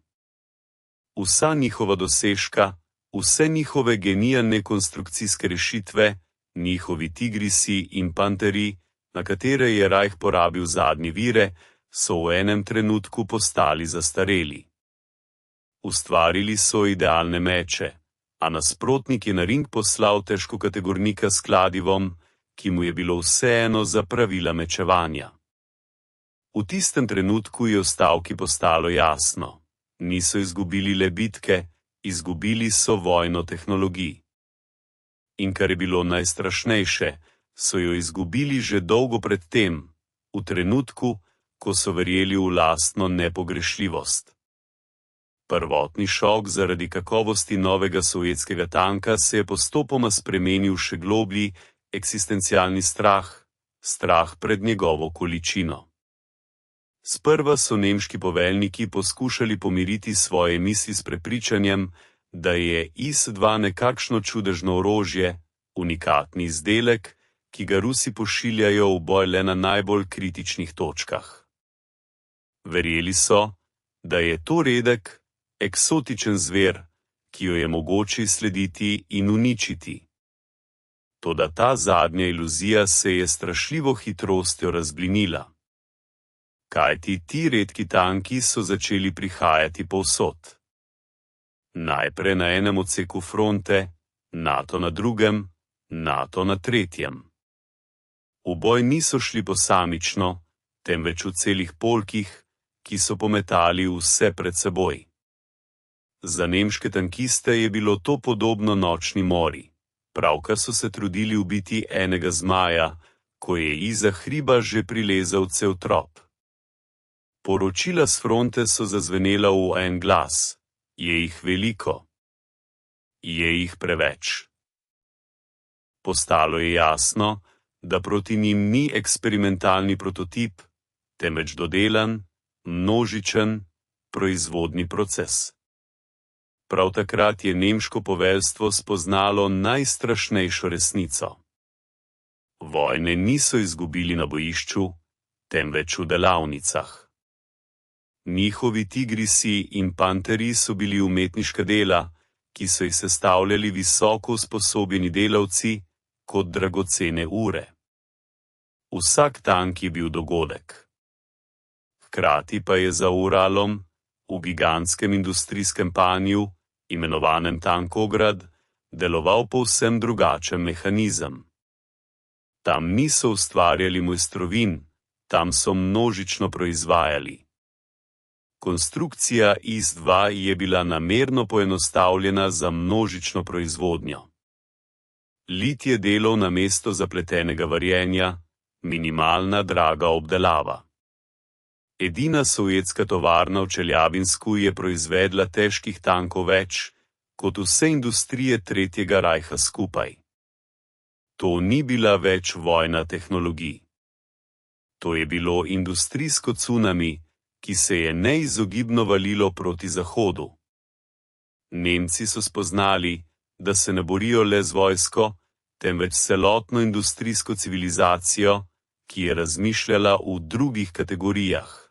Vsa njihova dosežka, vse njihove genialne konstrukcijske rešitve, njihovi tigrisi in panteri, na katere je Reich porabil zadnje vire, so v enem trenutku postali zastareli. Ustvarili so idealne meče, a nasprotnik je na ring poslal težkokategornika s kladivom, ki mu je bilo vseeno za pravila mečevanja. V tistem trenutku je v stavki postalo jasno. Niso izgubili le bitke, izgubili so vojno tehnologijo. In kar je bilo najstrašnejše, so jo izgubili že dolgo pred tem, v trenutku, ko so verjeli v lastno nepogrešljivost. Prvotni šok zaradi kakovosti novega sovjetskega tanka se je postopoma spremenil še globlji eksistencialni strah, strah pred njegovo količino. Sprva so nemški poveljniki poskušali pomiriti svoje misli s prepričanjem, da je IS-2 nekakšno čudežno orožje, unikatni izdelek, ki ga Rusi pošiljajo v boj le na najbolj kritičnih točkah. Verjeli so, da je to redek, eksotičen zver, ki jo je mogoče izslediti in uničiti. Toda ta zadnja iluzija se je strašljivo hitrostjo razblinila. Kajti ti redki tanki so začeli prihajati povsod. Najprej na enem odseku fronte, NATO na drugem, NATO na tretjem. V boj niso šli posamično, temveč v celih polkih, ki so pometali vse pred seboj. Za nemške tankiste je bilo to podobno nočni mori. Pravkar so se trudili ubiti enega zmaja, ko je izza hriba že prilezel cel trop. Poročila s fronte so zazvenela v en glas. Je jih veliko? Je jih preveč? Postalo je jasno, da proti njim ni eksperimentalni prototip, temveč dodelan, množičen, proizvodni proces. Prav takrat je nemško poveljstvo spoznalo najstrašnejšo resnico. Vojne niso izgubili na bojišču, temveč v delavnicah. Njihovi tigrisi in panteri so bili umetniška dela, ki so jih sestavljali visoko usposobljeni delavci kot dragocene ure. Vsak tank je bil dogodek. Hkrati pa je za Uralom, v gigantskem industrijskem panju, imenovanem Tankograd, deloval povsem drugačen mehanizem. Tam niso ustvarjali mojstrovin, tam so množično proizvajali. Konstrukcija IS-2 je bila namerno poenostavljena za množično proizvodnjo. Litje delov namesto zapletenega varjenja, minimalna draga obdelava. Edina sovjetska tovarna v Čeljabinsku je proizvedla težkih tankov več, kot vse industrije Tretjega rajha skupaj. To ni bila več vojna tehnologij. To je bilo industrijsko cunami, ki se je neizogibno valilo proti Zahodu. Nemci so spoznali, da se ne borijo le z vojsko, temveč celotno industrijsko civilizacijo, ki je razmišljala v drugih kategorijah.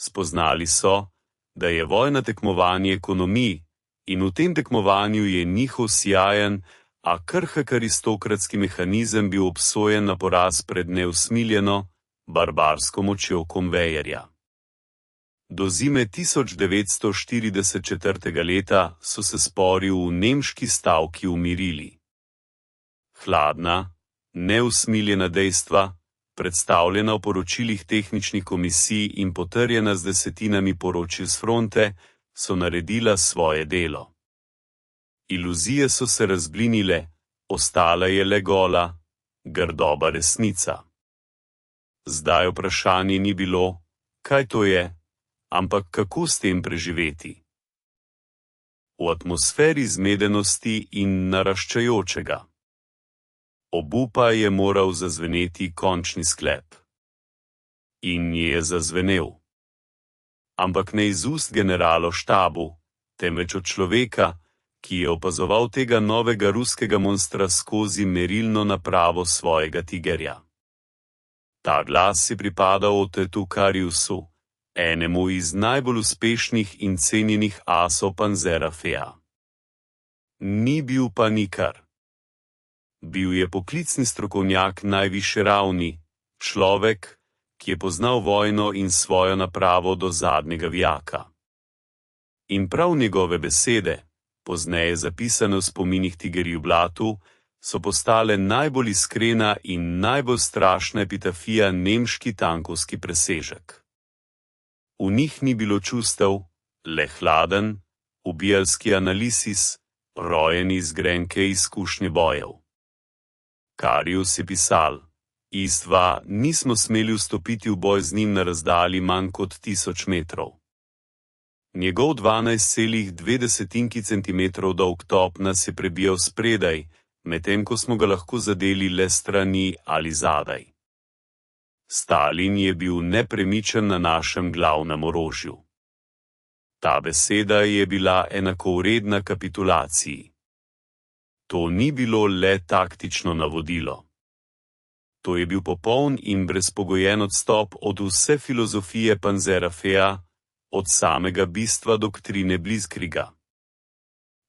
Spoznali so, da je vojna tekmovanje ekonomij in v tem tekmovanju je njihov sijajen, a krhek aristokratski mehanizem bil obsojen na poraz pred neusmiljeno, barbarsko močjo konvejerja. Do zime 1944. leta so se spori v nemški stavki umirili. Hladna, neusmiljena dejstva, predstavljena v poročilih tehničnih komisij in potrjena z desetinami poročil s fronte, so naredila svoje delo. Iluzije so se razblinile, ostala je le gola, grdoba resnica. Zdaj vprašanje ni bilo, kaj to je, ampak kako s tem preživeti. V atmosferi zmedenosti in naraščajočega obupa je moral zazveneti končni sklep. In je zazvenel. Ampak ne iz ust generalo štabu, temveč od človeka, ki je opazoval tega novega ruskega monstra skozi merilno napravo svojega tigerja. Ta glas je pripadal otetu Kariusu, enemu iz najbolj uspešnih in cenjenih asov Panzerafea. Ni bil pa nikar. Bil je poklicni strokovnjak najvišje ravni, človek, ki je poznal vojno in svojo napravo do zadnjega vijaka. In prav njegove besede, pozneje zapisane v spominih tigerji v blatu, so postale najbolj iskrena in najbolj strašna epitafija nemški tankovski presežek. V njih ni bilo čustev, le hladen, ubijalski analisis, rojen iz grenke izkušnje bojev. Karius je pisal, istva nismo smeli vstopiti v boj z njim na razdalji manj kot 1000 metrov. Njegov 12,2 cm dolg top nas je prebijal spredaj, medtem ko smo ga lahko zadeli le strani ali zadaj. Stalin je bil nepremičen na našem glavnem orožju. Ta beseda je bila enakovredna kapitulaciji. To ni bilo le taktično navodilo. To je bil popoln in brezpogojen odstop od vse filozofije Panzerafea, od samega bistva doktrine Blitzkriega.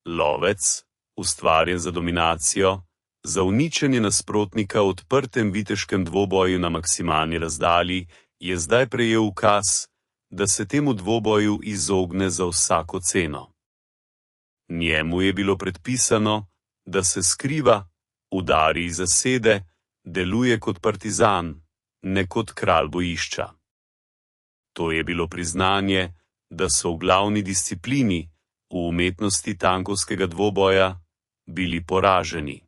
Lovec, ustvarjen za dominacijo, za uničenje nasprotnika v odprtem viteškem dvoboju na maksimalni razdalji, je zdaj prejel ukaz, da se temu dvoboju izogne za vsako ceno. Njemu je bilo predpisano, da se skriva, udari iz zasede, deluje kot partizan, ne kot kralj bojišča. To je bilo priznanje, da so v glavni disciplini, v umetnosti tankovskega dvoboja, bili poraženi.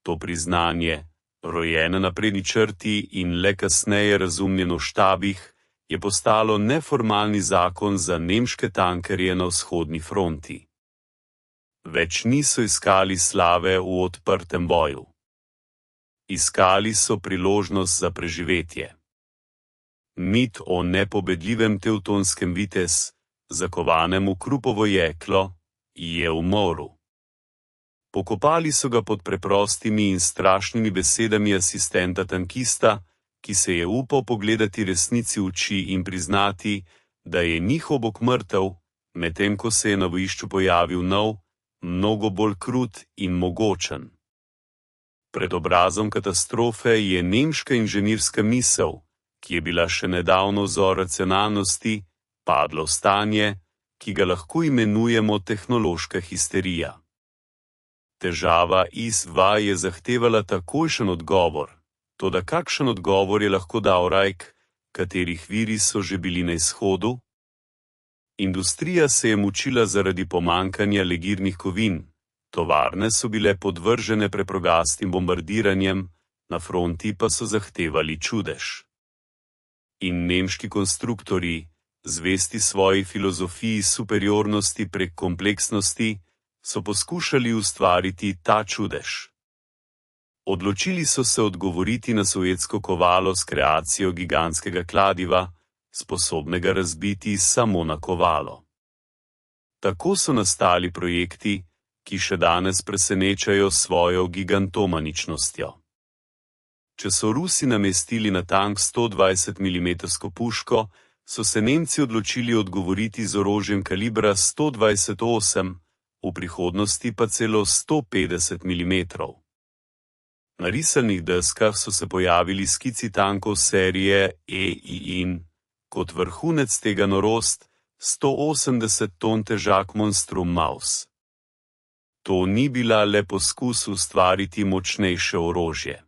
To priznanje, rojeno na prednji črti in le kasneje razumljeno v štabih, je postalo neformalni zakon za nemške tankerje na vzhodni fronti. Več niso iskali slave v odprtem boju. Iskali so priložnost za preživetje. Mit o nepobedljivem tevtonskem vitez, zakovanem v krupovo jeklo, je umrl. Pokopali so ga pod preprostimi in strašnimi besedami asistenta tankista, ki se je upal pogledati resnici v oči in priznati, da je njihov bog mrtev, medtem ko se je na bojišču pojavil nov, mnogo bolj krut in mogočen. Pred obrazom katastrofe je nemška inženirska misel, ki je bila še nedavno vzor racionalnosti, padla v stanje, ki ga lahko imenujemo tehnološka histerija. Težava IS-2 je zahtevala takojšen odgovor, toda kakšen odgovor je lahko dal Reich, katerih viri so že bili na izhodu? Industrija se je mučila zaradi pomankanja legirnih kovin, tovarne so bile podvržene preprogastim bombardiranjem, na fronti pa so zahtevali čudež. In nemški konstruktorji, zvesti svoji filozofiji superiornosti prek kompleksnosti, so poskušali ustvariti ta čudež. Odločili so se odgovoriti na sovjetsko kovalo s kreacijo gigantskega kladiva, sposobnega razbiti samo na kovalo. Tako so nastali projekti, ki še danes presenečajo svojo gigantomaničnostjo. Če so Rusi namestili na tank 120 mm puško, so se Nemci odločili odgovoriti z orožjem kalibra 128, v prihodnosti pa celo 150 mm. Na risalnih deskah so se pojavili skici tankov serije EI-IN, kot vrhunec tega norost, 180 ton težak monstrum Maus. To ni bila le poskus ustvariti močnejše orožje.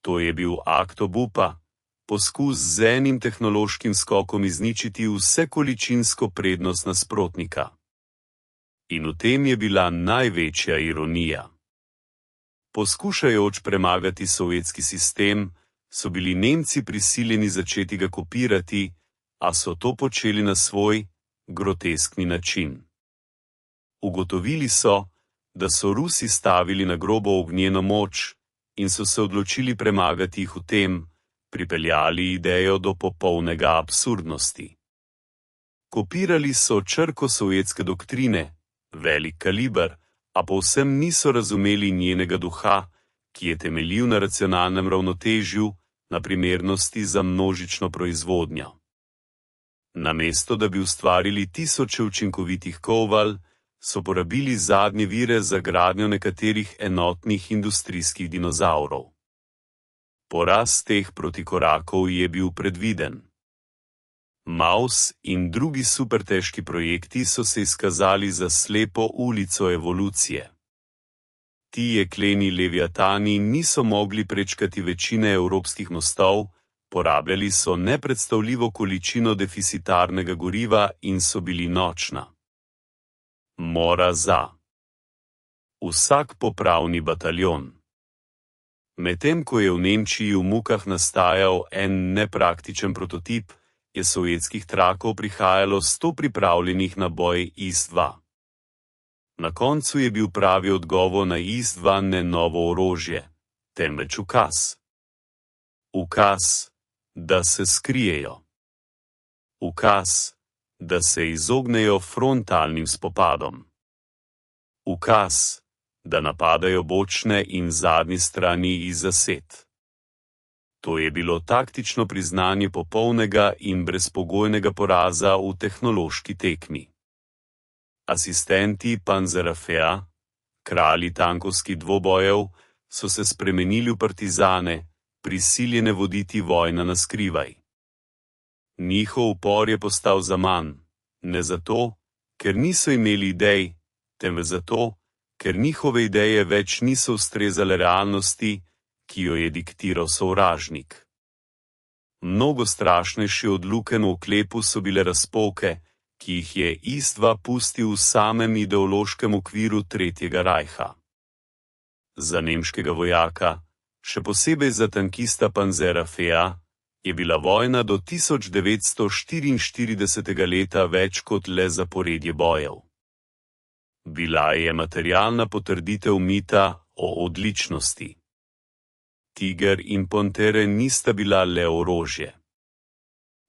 To je bil akt obupa, poskus z enim tehnološkim skokom izničiti vse količinsko prednost nasprotnika. In v tem je bila največja ironija. Poskušajoč premagati sovjetski sistem, so bili Nemci prisiljeni začeti ga kopirati, a so to počeli na svoj groteskni način. Ugotovili so, da so Rusi stavili na grobo ognjeno moč in so se odločili premagati jih v tem, pripeljali idejo do popolnega absurdnosti. Kopirali so črko sovjetske doktrine, velik kaliber, a povsem niso razumeli njenega duha, ki je temeljil na racionalnem ravnotežju, na primernosti za množično proizvodnjo. Namesto da bi ustvarili tisoče učinkovitih koval, so porabili zadnje vire za gradnjo nekaterih enotnih industrijskih dinozavrov. Poraz teh protikorakov je bil predviden. Maus in drugi supertežki projekti so se izkazali za slepo ulico evolucije. Ti jekleni leviatani niso mogli prečkati večine evropskih mostov, porabljali so nepredstavljivo količino deficitarnega goriva in so bili nočna mora za vsak popravni bataljon. Medtem ko je v Nemčiji v mukah nastajal en nepraktičen prototip, je sovjetskih trakov prihajalo 100 pripravljenih na boj IS-2. Na koncu je bil pravi odgovor na IS-2 ne novo orožje, temveč ukaz. Ukaz, da se skrijejo. Ukaz, da se izognejo frontalnim spopadom. Ukaz, da napadajo bočne in zadnji strani iz zased. To je bilo taktično priznanje popolnega in brezpogojnega poraza v tehnološki tekmi. Asistenti Panzerafea, kralji tankovskih dvobojev, so se spremenili v partizane, prisiljene voditi vojna na skrivaj. Njihov upor je postal zaman, ne zato, ker niso imeli idej, temveč zato, ker njihove ideje več niso ustrezale realnosti, ki jo je diktiral sovražnik. Mnogo strašnejši od lukenj v oklepu so bile razpoke, ki jih je IS-2 pustil v samem ideološkem okviru Tretjega rajha. Za nemškega vojaka, še posebej za tankista Panzerafea, je bila vojna do 1944. leta več kot le zaporedje bojev. Bila je materialna potrditev mita o odličnosti. Tiger in Pantere nista bila le orožje.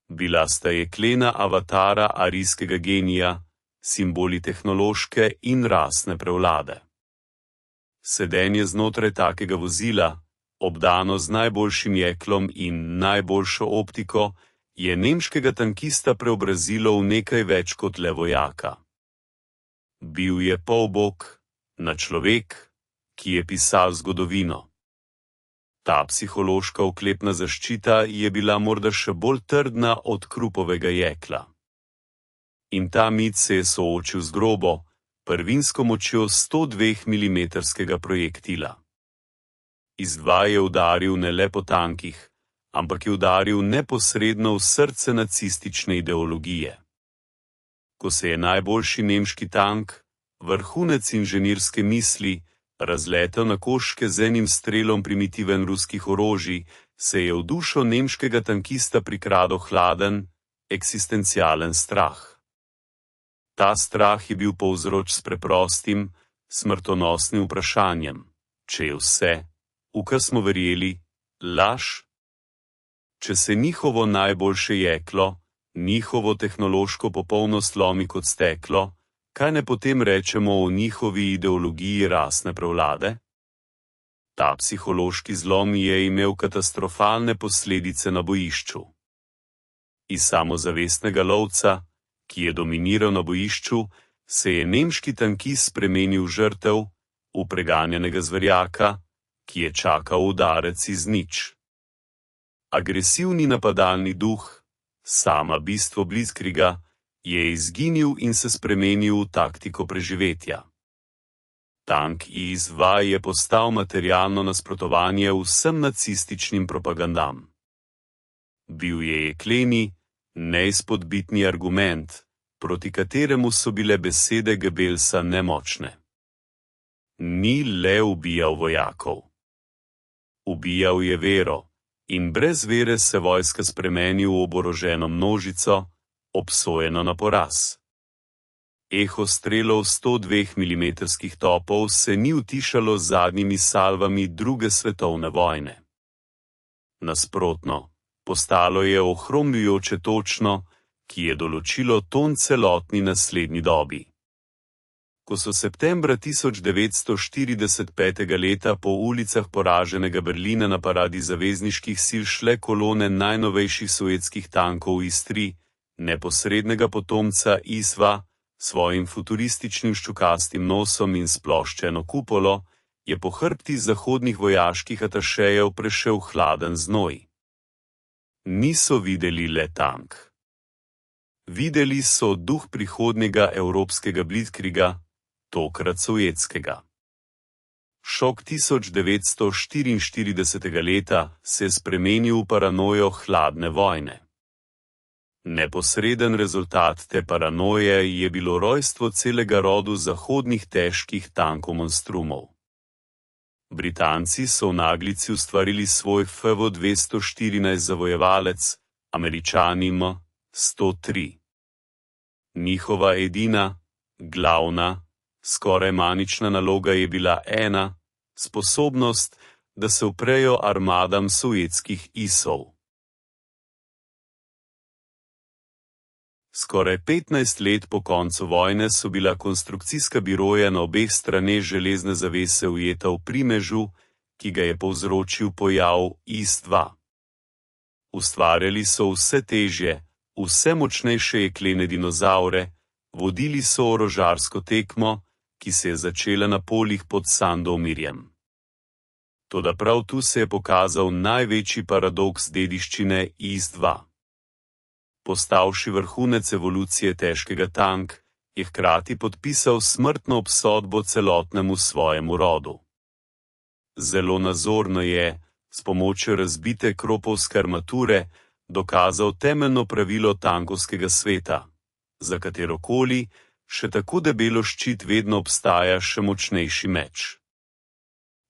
Bila sta jeklena avatara arijskega genija, simboli tehnološke in rasne prevlade. Sedenje znotraj takega vozila, obdano z najboljšim jeklom in najboljšo optiko, je nemškega tankista preobrazilo v nekaj več kot le vojaka. Bil je polbog, nadčlovek, ki je pisal zgodovino. Ta psihološka oklepna zaščita je bila morda še bolj trdna od krupovega jekla. In ta mit se je soočil z grobo, prvinsko močjo 102 mm projektila. IS-2 je udaril ne le po tankih, ampak je udaril neposredno v srce nacistične ideologije. Ko se je najboljši nemški tank, vrhunec inženirske misli, razletel na koščke z enim strelom primitiven ruskih orožij, se je v dušo nemškega tankista prikradel hladen, eksistencialen strah. Ta strah je bil povzroč s preprostim, smrtonosnim vprašanjem, če je vse, v kar smo verjeli, laž? Če se njihovo najboljše jeklo, njihovo tehnološko popolnost lomi kot steklo, Kaj ne potem rečemo o njihovi ideologiji rasne prevlade? Ta psihološki zlom je imel katastrofalne posledice na bojišču. Iz samozavestnega lovca, ki je dominiral na bojišču, se je nemški tankist spremenil v žrtev, v preganjanega zverjaka, ki je čakal udarec iz nič. Agresivni napadalni duh, sama bistvo Blitzkriega, je izginil in se spremenil v taktiko preživetja. Tank IS-2 je postal materialno nasprotovanje vsem nacističnim propagandam. Bil je jekleni, neizpodbitni argument, proti kateremu so bile besede Goebbelsa nemočne. Ni le ubijal vojakov. Ubijal je vero, in brez vere se vojska spremeni v oboroženo množico, obsojeno na poraz. Eho strelov 102 mm topov se ni utišalo z zadnjimi salvami druge svetovne vojne. Nasprotno, postalo je ohromljujoče točno, ki je določilo ton celotni naslednji dobi. Ko so septembra 1945. leta po ulicah poraženega Berlina na paradi zavezniških sil šle kolone najnovejših sovjetskih tankov IS-3, neposrednega potomca IS-2, svojim futurističnim ščukastim nosom in sploščeno kupolo, je po hrbti zahodnih vojaških atašejev prešel hladen znoj. Niso videli le tank. Videli so duh prihodnjega evropskega Blitzkriega, tokrat sovjetskega. Šok 1944. leta se je spremenil v paranojo hladne vojne. Neposreden rezultat te paranoje je bilo rojstvo celega rodu zahodnih težkih tankomonstrumov. Britanci so v naglici ustvarili svoj FV-214 zavojevalec, Američani M-103. Njihova edina, glavna, skoraj manična naloga je bila ena, sposobnost, da se uprejo armadam sovjetskih IS-ov. Skoraj 15 let po koncu vojne so bila konstrukcijska biroja na obeh straneh železne zavese ujeta v primežu, ki ga je povzročil pojav IS-2. Ustvarjali so vse težje, vse močnejše jeklene dinozavre, vodili so orožarsko tekmo, ki se je začela na poljih pod Sandomirjem. Toda prav tu se je pokazal največji paradoks dediščine IS-2. Postavši vrhunec evolucije težkega tank, je hkrati podpisal smrtno obsodbo celotnemu svojemu rodu. Zelo nazorno je, s pomočjo razbite kropovske armature, dokazal temeljno pravilo tankovskega sveta, za katerokoli, še tako debelo ščit vedno obstaja še močnejši meč.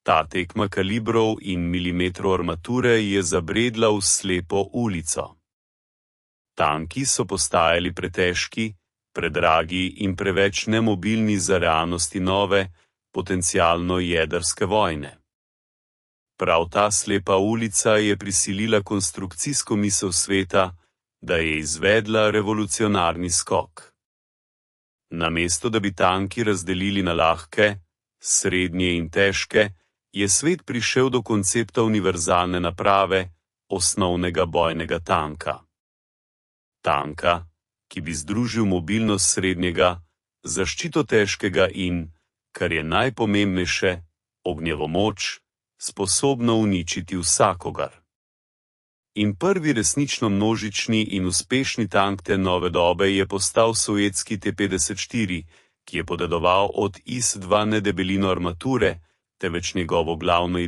Ta tekma kalibrov in milimetrov armature je zabredla v slepo ulico. Tanki so postajali pretežki, predragi in preveč nemobilni za realnosti nove, potencialno jedrske vojne. Prav ta slepa ulica je prisilila konstrukcijsko misel sveta, da je izvedla revolucionarni skok. Namesto da bi tanki razdelili na lahke, srednje in težke, je svet prišel do koncepta univerzalne naprave, osnovnega bojnega tanka. Tanka, ki bi združil mobilnost srednjega, zaščito težkega in, kar je najpomembnejše, ognjevo moč, sposobno uničiti vsakogar. In prvi resnično množični in uspešni tank te nove dobe je postal sovjetski T-54, ki je podedoval od IS-2 ne debelino armature, temveč njegovo glavno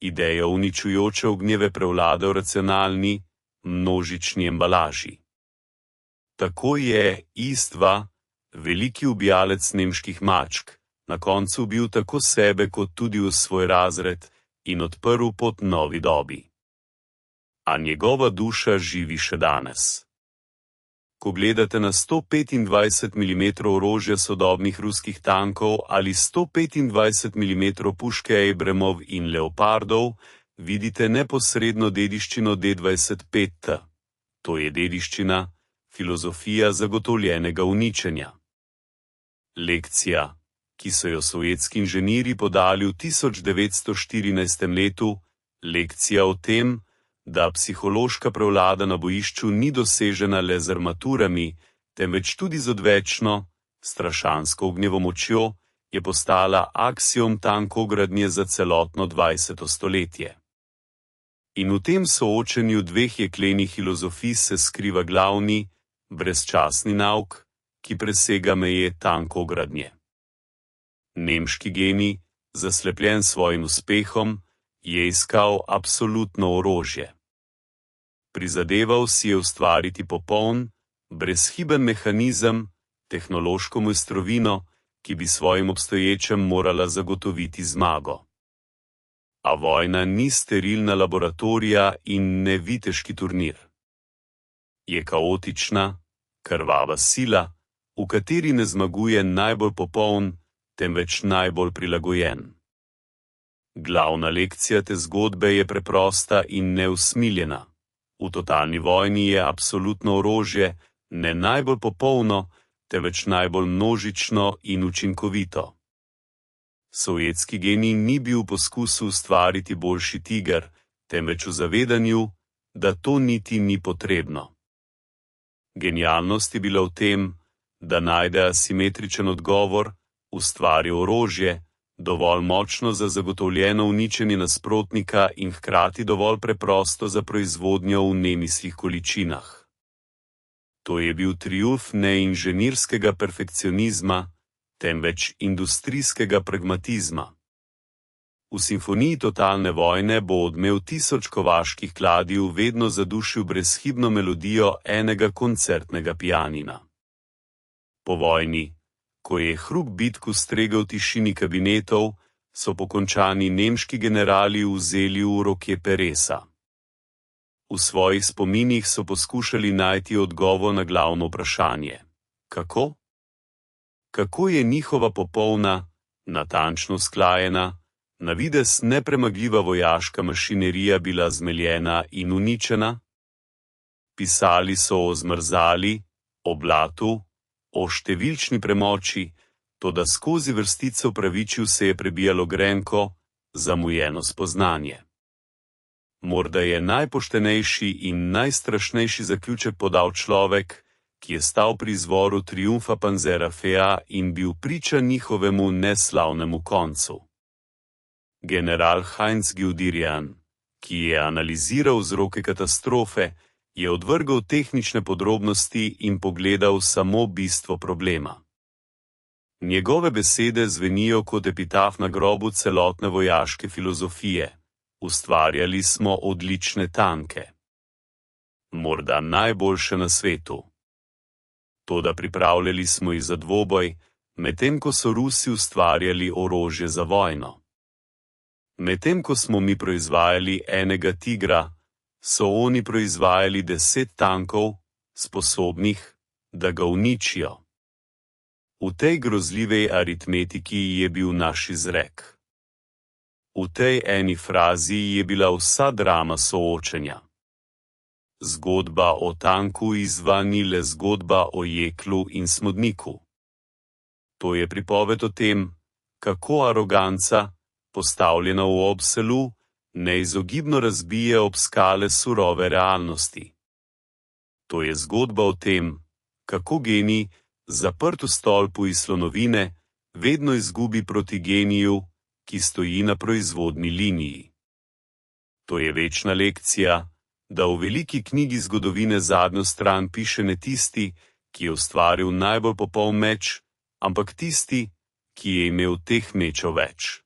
idejo uničujoče ognjeve prevlade v racionalni, množični embalaži. Tako je IS-2, veliki ubijalec nemških mačk, na koncu ubil tako sebe kot tudi v svoj razred in odprl pot novi dobi. A njegova duša živi še danes. Ko gledate na 125 mm orožja sodobnih ruskih tankov ali 125 mm puške Abramov in Leopardov, vidite neposredno dediščino D-25T. To je dediščina, filozofija zagotovljenega uničenja. Lekcija, ki so jo sovjetski inženirji podali v 1914. letu, lekcija o tem, da psihološka prevlada na bojišču ni dosežena le z armaturami, temveč tudi z odvečno, strašansko ognjevo močjo, je postala aksiom tankogradnje za celotno 20. stoletje. In v tem soočenju dveh jeklenih filozofij se skriva glavni, brezčasni nauk, ki presega meje tankogradnje. Nemški genij, zaslepljen svojim uspehom, je iskal absolutno orožje. Prizadeval si je ustvariti popoln, brezhiben mehanizem, tehnološko mojstrovino, ki bi svojim obstoječem morala zagotoviti zmago. A vojna ni sterilna laboratorija in ne viteški turnir. Je kaotična, krvava sila, v kateri ne zmaguje najbolj popoln, temveč najbolj prilagojen. Glavna lekcija te zgodbe je preprosta in neusmiljena. V totalni vojni je absolutno orožje ne najbolj popolno, temveč najbolj množično in učinkovito. Sovjetski genij ni bil v poskusu ustvariti boljši tiger, temveč v zavedanju, da to niti ni potrebno. Genialnost je bila v tem, da najde asimetričen odgovor, ustvari orožje, dovolj močno za zagotovljeno uničenje nasprotnika in hkrati dovolj preprosto za proizvodnjo v nemislih količinah. To je bil triumf ne inženirskega perfekcionizma, temveč industrijskega pragmatizma. V simfoniji totalne vojne bo odmev 1000 kovaških kladiv vedno zadušil brezhibno melodijo enega koncertnega pianina. Po vojni, ko je hrup bitk ustregel tišini kabinetov, so pokončani nemški generali vzeli v roke peresa. V svojih spominih so poskušali najti odgovor na glavno vprašanje. Kako? Kako je njihova popolna, natančno usklajena, na videz nepremagljiva vojaška mašinerija bila zmeljena in uničena? Pisali so o zmrzali, o blatu, o številčni premoči, toda skozi vrstice upravičil se je prebijalo grenko, zamujeno spoznanje. Morda je najpoštenejši in najstrašnejši zaključek podal človek, ki je stal pri izvoru triumfa Panzerafea in bil priča njihovemu neslavnemu koncu. General Heinz Guderian, ki je analiziral vzroke katastrofe, je odvrgel tehnične podrobnosti in pogledal samo bistvo problema. Njegove besede zvenijo kot epitaf na grobu celotne vojaške filozofije. Ustvarjali smo odlične tanke. Morda najboljše na svetu. Toda pripravljali smo jih za dvoboj, medtem ko so Rusi ustvarjali orožje za vojno. Medtem ko smo mi proizvajali enega tigra, so oni proizvajali 10 tankov, sposobnih, da ga uničijo. V tej grozljivej aritmetiki je bil naš izrek. V tej eni frazi je bila vsa drama soočenja. Zgodba o tanku izva ni le zgodba o jeklu in smodniku. To je pripoved o tem, kako aroganca, postavljena v obselu, neizogibno razbije ob skale surove realnosti. To je zgodba o tem, kako genij, zaprt v stolpu iz slonovine, vedno izgubi proti geniju, ki stoji na proizvodni liniji. To je večna lekcija, da v veliki knjigi zgodovine zadnjo stran piše ne tisti, ki je ustvaril najbolj popoln meč, ampak tisti, ki je imel teh mečev več.